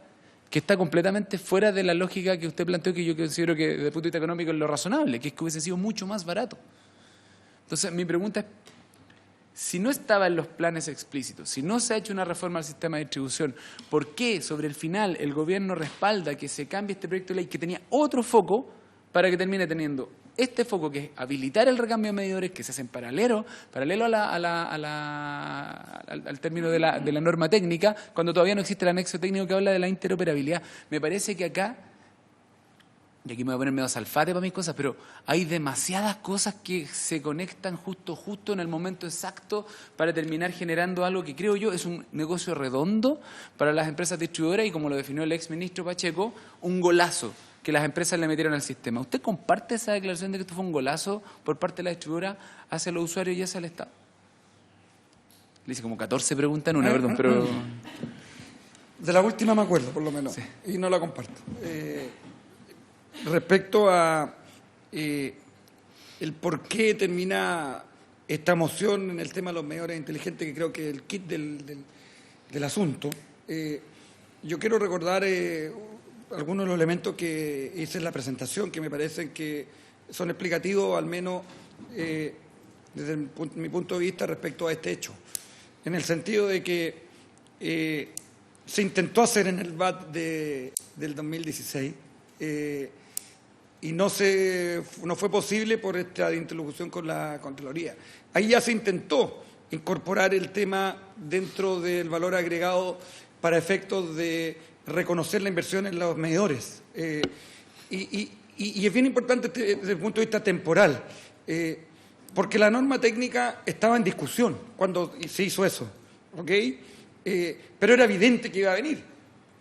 que está completamente fuera de la lógica que usted planteó, que yo considero que desde el punto de vista económico es lo razonable, que es que hubiese sido mucho más barato. Entonces, mi pregunta es, Si no estaba en los planes explícitos, si no se ha hecho una reforma al sistema de distribución, ¿por qué sobre el final el gobierno respalda que se cambie este proyecto de ley que tenía otro foco para que termine teniendo este foco, que es habilitar el recambio de medidores que se hacen paralelo al término de la norma técnica, cuando todavía no existe el anexo técnico que habla de la interoperabilidad? Me parece que acá, y aquí me voy a poner medio salfate para mis cosas, pero hay demasiadas cosas que se conectan justo en el momento exacto para terminar generando algo que creo yo es un negocio redondo para las empresas distribuidoras y, como lo definió el exministro Pacheco, un golazo que las empresas le metieron al sistema. ¿Usted comparte esa declaración de que esto fue un golazo por parte de la distribuidora hacia los usuarios y hacia el Estado? Le hice como 14 preguntas en una, perdón, pero... De la última me acuerdo, por lo menos, sí. Y no la comparto. Respecto a el por qué termina esta moción en el tema de los medidores inteligentes, que creo que es el kit del asunto, yo quiero recordar algunos de los elementos que hice en la presentación, que me parecen que son explicativos, al menos desde mi punto de vista, respecto a este hecho. En el sentido de que se intentó hacer en el VAT del 2016, y no fue posible por esta interlocución con la Contraloría. Ahí ya se intentó incorporar el tema dentro del valor agregado para efectos de reconocer la inversión en los medidores. Y es bien importante desde el punto de vista temporal, porque la norma técnica estaba en discusión cuando se hizo eso, ¿ok? Pero era evidente que iba a venir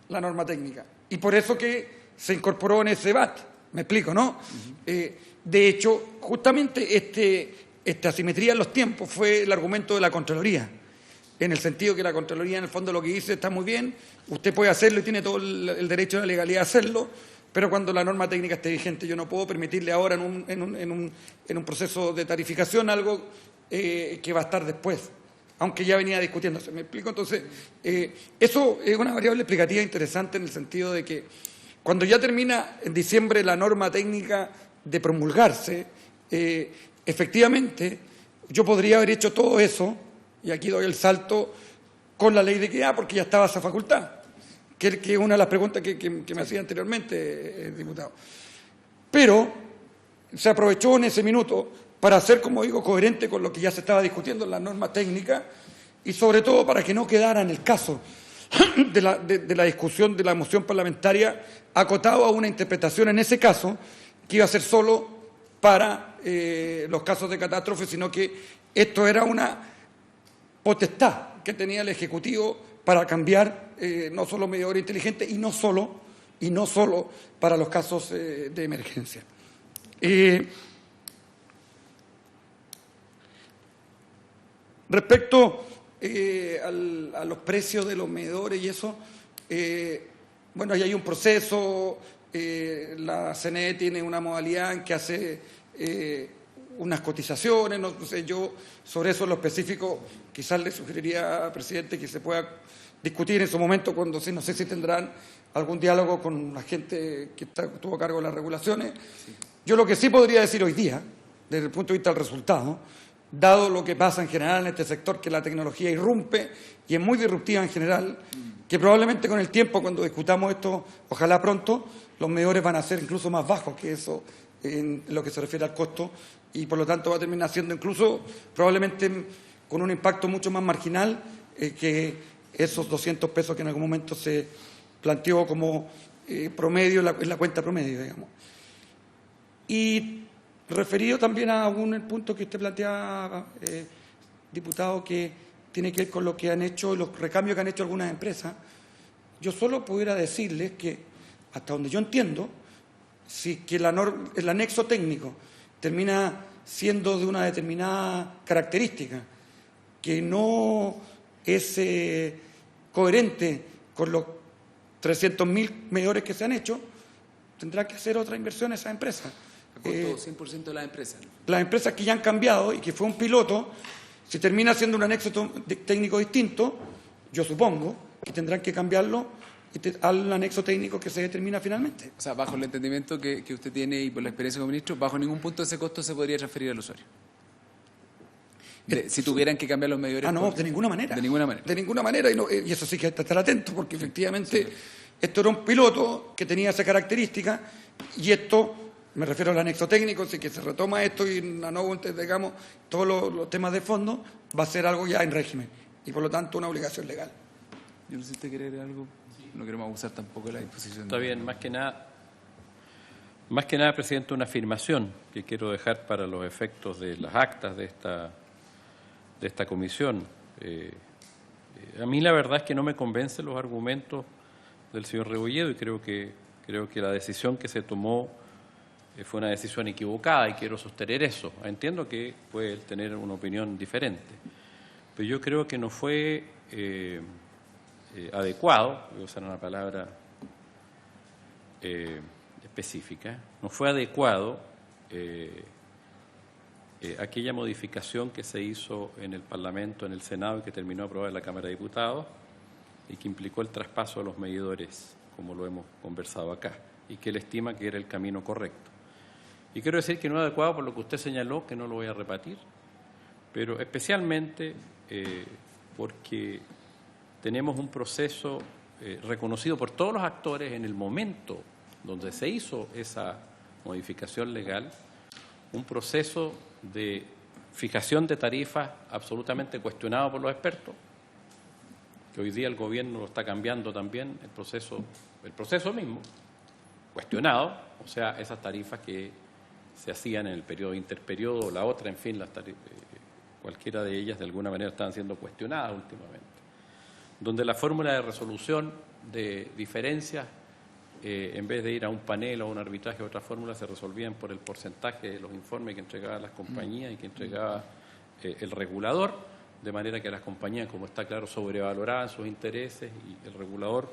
la norma técnica, y por eso que se incorporó en ese VAT. ¿Me explico, no? De hecho, justamente esta asimetría en los tiempos fue el argumento de la Contraloría, en el sentido que la Contraloría, en el fondo, lo que dice está muy bien, usted puede hacerlo y tiene todo el derecho de la legalidad a hacerlo, pero cuando la norma técnica esté vigente, yo no puedo permitirle ahora en un proceso de tarificación algo que va a estar después, aunque ya venía discutiéndose. ¿Me explico? Entonces, eso es una variable explicativa interesante en el sentido de que cuando ya termina en diciembre la norma técnica de promulgarse, efectivamente yo podría haber hecho todo eso, y aquí doy el salto, con la ley de equidad, porque ya estaba esa facultad, que es una de las preguntas que me hacía anteriormente, diputado. Pero se aprovechó en ese minuto para ser, como digo, coherente con lo que ya se estaba discutiendo en la norma técnica, y sobre todo para que no quedara en el caso de la discusión de la moción parlamentaria acotado a una interpretación en ese caso que iba a ser solo para los casos de catástrofe, sino que esto era una potestad que tenía el Ejecutivo para cambiar no solo medidores inteligentes y no solo para los casos de emergencia. Respecto a los precios de los medidores y eso, bueno, ahí hay un proceso, la CNE tiene una modalidad en que hace unas cotizaciones, no sé, yo sobre eso en lo específico quizás le sugeriría, presidente, que se pueda discutir en su momento cuando no sé si tendrán algún diálogo con la gente que estuvo a cargo de las regulaciones. Sí. Yo lo que sí podría decir hoy día, desde el punto de vista del resultado, dado lo que pasa en general en este sector, que la tecnología irrumpe y es muy disruptiva en general, que probablemente con el tiempo, cuando discutamos esto, ojalá pronto, los medidores van a ser incluso más bajos que eso en lo que se refiere al costo, y por lo tanto va a terminar siendo incluso probablemente con un impacto mucho más marginal que esos 200 pesos que en algún momento se planteó como promedio, en la cuenta promedio, digamos. Y referido también a el punto que usted planteaba, diputado, que tiene que ver con lo que han hecho, los recambios que han hecho algunas empresas, yo solo pudiera decirles que, hasta donde yo entiendo, si que el anexo técnico termina siendo de una determinada característica que no es coherente con los 300.000 medidores que se han hecho, tendrá que hacer otra inversión esa empresa. A costo 100% de las empresas. Las empresas que ya han cambiado y que fue un piloto, si termina siendo un anexo técnico distinto, yo supongo que tendrán que cambiarlo al anexo técnico que se determina finalmente. O sea, bajo el entendimiento que usted tiene y por la experiencia como ministro, bajo ningún punto ese costo se podría transferir al usuario. Si tuvieran que cambiar los medidores. No, de ninguna manera. De ninguna manera. De ninguna manera, y eso sí que hay que estar atento, porque efectivamente esto era un piloto que tenía esa característica, y esto, me refiero al anexo técnico, si que se retoma esto y a nuevo, digamos, todos los temas de fondo, va a ser algo ya en régimen, y por lo tanto una obligación legal. Yo no sé si usted quiere agregar algo. No queremos abusar tampoco de la disposición. Está bien, más que nada, presidente, una afirmación que quiero dejar para los efectos de las actas de esta comisión. A mí la verdad es que no me convencen los argumentos del señor Rebolledo, y creo que la decisión que se tomó fue una decisión equivocada, y quiero sostener eso. Entiendo que puede tener una opinión diferente, pero yo creo que no fue adecuado, voy a usar una palabra específica, no fue adecuado aquella modificación que se hizo en el Parlamento, en el Senado, y que terminó aprobada en la Cámara de Diputados, y que implicó el traspaso de los medidores, como lo hemos conversado acá, y que él estima que era el camino correcto. Y quiero decir que no es adecuado por lo que usted señaló, que no lo voy a repetir, pero especialmente porque tenemos un proceso reconocido por todos los actores en el momento donde se hizo esa modificación legal, un proceso de fijación de tarifas absolutamente cuestionado por los expertos, que hoy día el gobierno lo está cambiando también, el proceso mismo, cuestionado, o sea, esas tarifas que se hacían en el periodo interperiodo, la otra, en fin, cualquiera de ellas de alguna manera estaban siendo cuestionadas últimamente, donde la fórmula de resolución de diferencias, en vez de ir a un panel o a un arbitraje o otra fórmula, se resolvían por el porcentaje de los informes que entregaban las compañías y que entregaba el regulador, de manera que las compañías, como está claro, sobrevaloraban sus intereses, y el regulador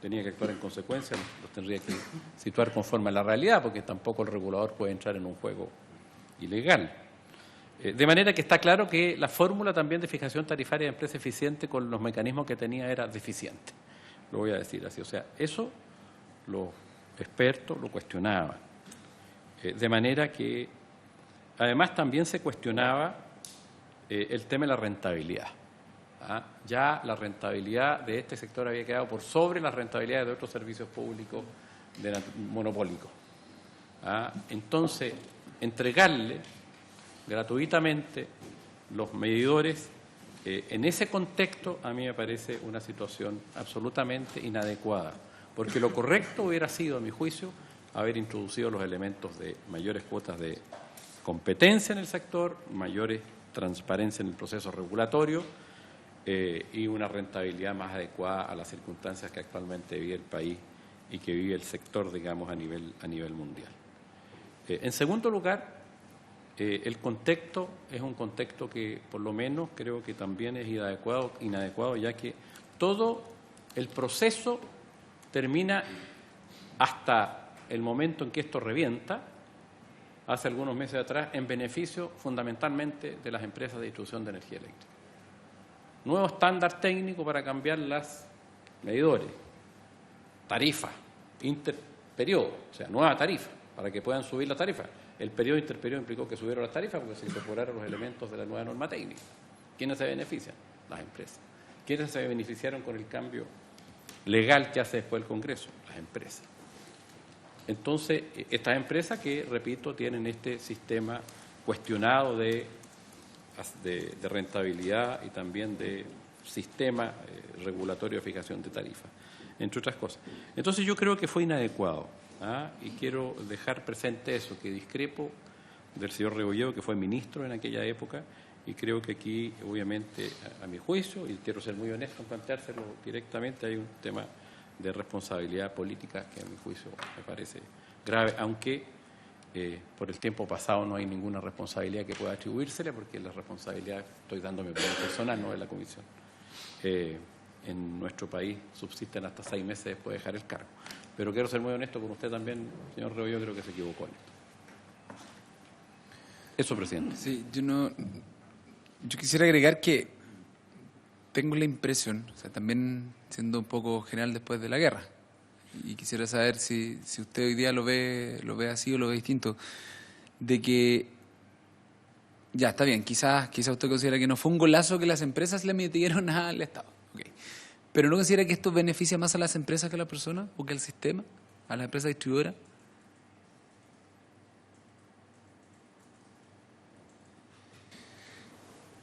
tenía que actuar en consecuencia, los tendría que situar conforme a la realidad, porque tampoco el regulador puede entrar en un juego ilegal. De manera que está claro que la fórmula también de fijación tarifaria de empresa eficiente, con los mecanismos que tenía, era deficiente. Lo voy a decir así. O sea, eso los expertos lo cuestionaban. De manera que, además, también se cuestionaba el tema de la rentabilidad. Ya la rentabilidad de este sector había quedado por sobre las rentabilidades de otros servicios públicos monopólicos. Entonces, entregarle gratuitamente los medidores, en ese contexto, a mí me parece una situación absolutamente inadecuada, porque lo correcto hubiera sido, a mi juicio, haber introducido los elementos de mayores cuotas de competencia en el sector, mayores transparencia en el proceso regulatorio y una rentabilidad más adecuada a las circunstancias que actualmente vive el país y que vive el sector, digamos, a nivel mundial. En segundo lugar, el contexto es un contexto que, por lo menos, creo que también es inadecuado, ya que todo el proceso termina hasta el momento en que esto revienta, hace algunos meses atrás, en beneficio fundamentalmente de las empresas de distribución de energía eléctrica. Nuevo estándar técnico para cambiar los medidores, tarifa, interperiodo, o sea, nueva tarifa, para que puedan subir la tarifa. El periodo interperiodo implicó que subieron las tarifas porque se incorporaron los elementos de la nueva norma técnica. ¿Quiénes se benefician? Las empresas. ¿Quiénes se beneficiaron con el cambio legal que hace después el Congreso? Las empresas. Entonces, estas empresas que, repito, tienen este sistema cuestionado de rentabilidad y también de sistema regulatorio de fijación de tarifas, entre otras cosas. Entonces, yo creo que fue inadecuado. Y quiero dejar presente eso, que discrepo del señor Rebolledo, que fue ministro en aquella época, y creo que aquí, obviamente, a mi juicio, y quiero ser muy honesto en planteárselo directamente, hay un tema de responsabilidad política que a mi juicio me parece grave, aunque por el tiempo pasado no hay ninguna responsabilidad que pueda atribuírsele, porque la responsabilidad, estoy dando mi opinión personal, no de la Comisión. En nuestro país subsisten hasta 6 meses después de dejar el cargo. Pero quiero ser muy honesto con usted también, señor Rebolledo, creo que se equivocó en esto. Eso, presidente. Sí, yo quisiera agregar que tengo la impresión, o sea, también siendo un poco general después de la guerra, y quisiera saber si usted hoy día lo ve así o lo ve distinto, de que Ya, está bien. Quizás usted considera que no fue un golazo que las empresas le metieron al Estado. Okay. ¿Pero no considera que esto beneficia más a las empresas que a las personas o que al sistema, a las empresas distribuidoras?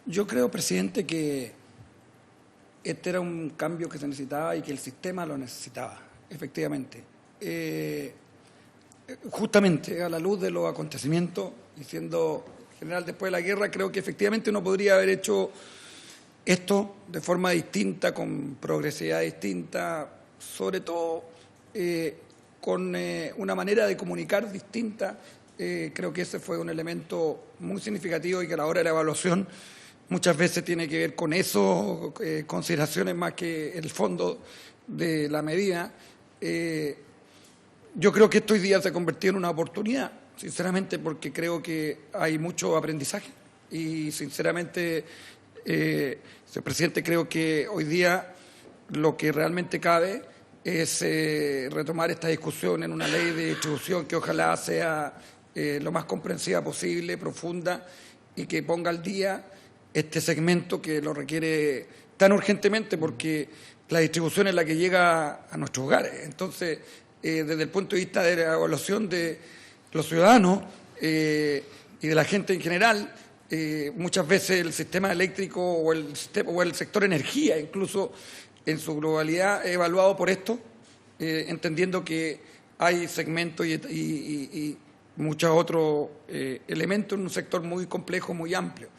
Yo creo, presidente, que este era un cambio que se necesitaba y que el sistema lo necesitaba, efectivamente. Justamente a la luz de los acontecimientos y siendo general después de la guerra, creo que efectivamente uno podría haber hecho esto de forma distinta, con progresividad distinta, sobre todo con una manera de comunicar distinta. Creo que ese fue un elemento muy significativo y que a la hora de la evaluación muchas veces tiene que ver con eso, consideraciones más que el fondo de la medida. Yo creo que esto hoy día se ha convertido en una oportunidad, sinceramente, porque creo que hay mucho aprendizaje y, sinceramente, señor presidente, creo que hoy día lo que realmente cabe es retomar esta discusión en una ley de distribución que ojalá sea lo más comprensiva posible, profunda, y que ponga al día este segmento que lo requiere tan urgentemente, porque la distribución es la que llega a nuestros hogares. Entonces, desde el punto de vista de la evaluación de los ciudadanos y de la gente en general, muchas veces el sistema eléctrico o el sector energía, incluso en su globalidad, es evaluado por esto, entendiendo que hay segmentos y muchos otros elementos en un sector muy complejo, muy amplio.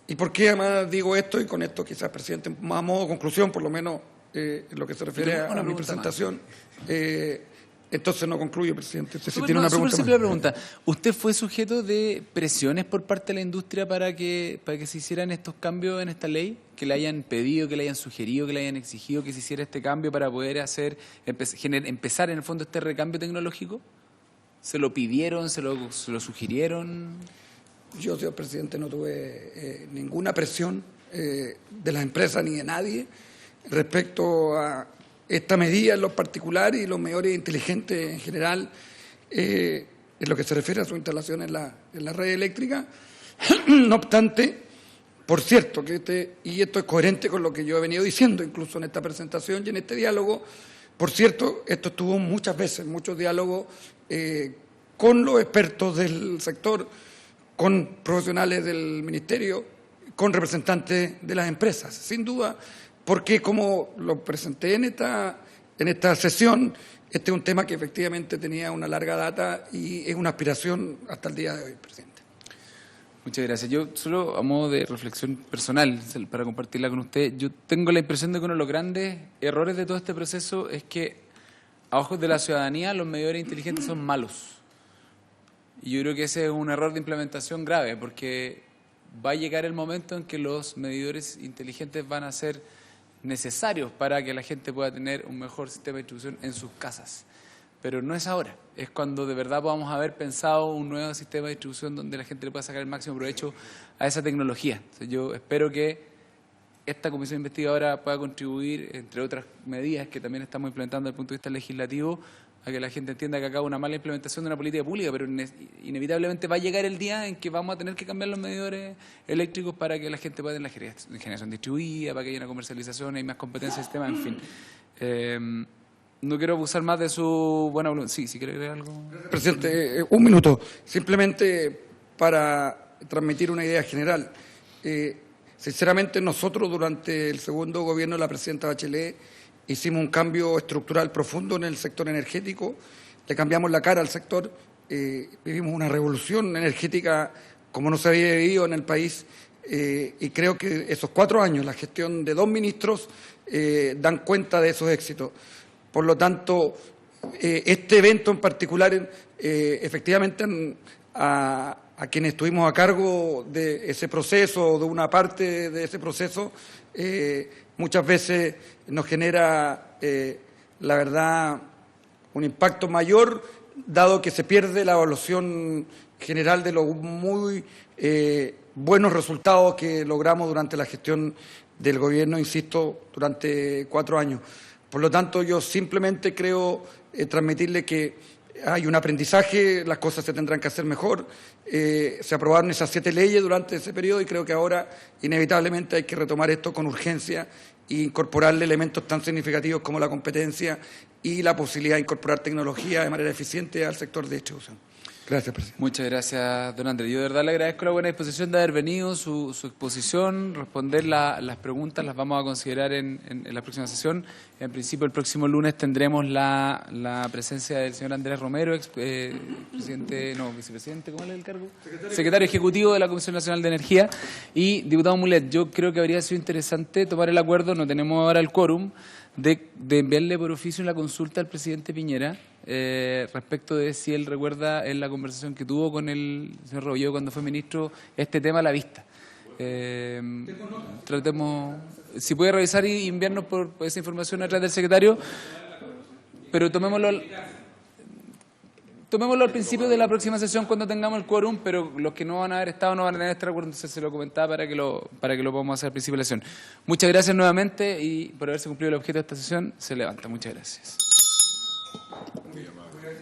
¿Y por qué además digo esto? Y con esto quizás, presidente, más a modo de conclusión, por lo menos en lo que se refiere a mi presentación. Entonces no concluyo, presidente. Usted sí tiene una pregunta. Simple pregunta. ¿Usted fue sujeto de presiones por parte de la industria para que se hicieran estos cambios en esta ley? ¿Que le hayan pedido, que le hayan sugerido, que le hayan exigido que se hiciera este cambio para poder empezar en el fondo este recambio tecnológico? ¿Se lo pidieron, se lo sugirieron? Yo, señor presidente, no tuve ninguna presión de las empresas ni de nadie respecto a esta medida en lo particular y los medidores inteligentes en general en lo que se refiere a su instalación en la red eléctrica. No obstante, por cierto, y esto es coherente con lo que yo he venido diciendo incluso en esta presentación y en este diálogo, por cierto, esto estuvo muchas veces, muchos diálogos con los expertos del sector, con profesionales del Ministerio, con representantes de las empresas, sin duda, porque como lo presenté en esta sesión, este es un tema que efectivamente tenía una larga data y es una aspiración hasta el día de hoy, presidente. Muchas gracias. Yo solo a modo de reflexión personal, para compartirla con usted, yo tengo la impresión de que uno de los grandes errores de todo este proceso es que a ojos de la ciudadanía los medidores inteligentes son malos. Y yo creo que ese es un error de implementación grave, porque va a llegar el momento en que los medidores inteligentes van a ser necesarios para que la gente pueda tener un mejor sistema de distribución en sus casas. Pero no es ahora, es cuando de verdad podamos haber pensado un nuevo sistema de distribución donde la gente le pueda sacar el máximo provecho a esa tecnología. Entonces, yo espero que esta comisión investigadora pueda contribuir, entre otras medidas que también estamos implementando desde el punto de vista legislativo, a que la gente entienda que acá hay una mala implementación de una política pública, pero inevitablemente va a llegar el día en que vamos a tener que cambiar los medidores eléctricos para que la gente pueda tener la generación distribuida, para que haya una comercialización, hay más competencia del sistema, en fin. No quiero abusar más de su buena voluntad. Sí, si quiere agregar algo. Presidente, un minuto. Simplemente para transmitir una idea general. Sinceramente, nosotros durante el segundo gobierno de la presidenta Bachelet hicimos un cambio estructural profundo en el sector energético, le cambiamos la cara al sector, vivimos una revolución energética como no se había vivido en el país, y creo que esos 4 años, la gestión de 2 ministros, dan cuenta de esos éxitos. Por lo tanto, este evento en particular, efectivamente, a quienes estuvimos a cargo de ese proceso, de una parte de ese proceso, muchas veces nos genera, la verdad, un impacto mayor, dado que se pierde la evaluación general de los muy buenos resultados que logramos durante la gestión del gobierno, insisto, durante 4 años. Por lo tanto, yo simplemente creo transmitirle que hay un aprendizaje, las cosas se tendrán que hacer mejor. Se aprobaron esas 7 leyes durante ese periodo y creo que ahora inevitablemente hay que retomar esto con urgencia e incorporarle elementos tan significativos como la competencia y la posibilidad de incorporar tecnología de manera eficiente al sector de distribución. Gracias, presidente. Muchas gracias, don Andrés. Yo de verdad le agradezco la buena disposición de haber venido, su exposición, responder las preguntas, las vamos a considerar en la próxima sesión. En principio, el próximo lunes tendremos la presencia del señor Andrés Romero, vicepresidente, ¿cómo es el cargo? Secretario Ejecutivo de la Comisión Nacional de Energía. Y, diputado Mulet, yo creo que habría sido interesante tomar el acuerdo, no tenemos ahora el quórum, de enviarle por oficio una consulta al presidente Piñera respecto de si él recuerda en la conversación que tuvo con el señor Rebolledo cuando fue ministro este tema a la vista. Tratemos, si puede revisar y enviarnos por esa información a través del secretario, pero tomémoslo al principio de la próxima sesión cuando tengamos el quórum, pero los que no van a haber estado no van a tener este acuerdo, entonces se lo comentaba para que lo podamos hacer al principio de la sesión. Muchas gracias nuevamente y por haberse cumplido el objeto de esta sesión, se levanta. Muchas gracias.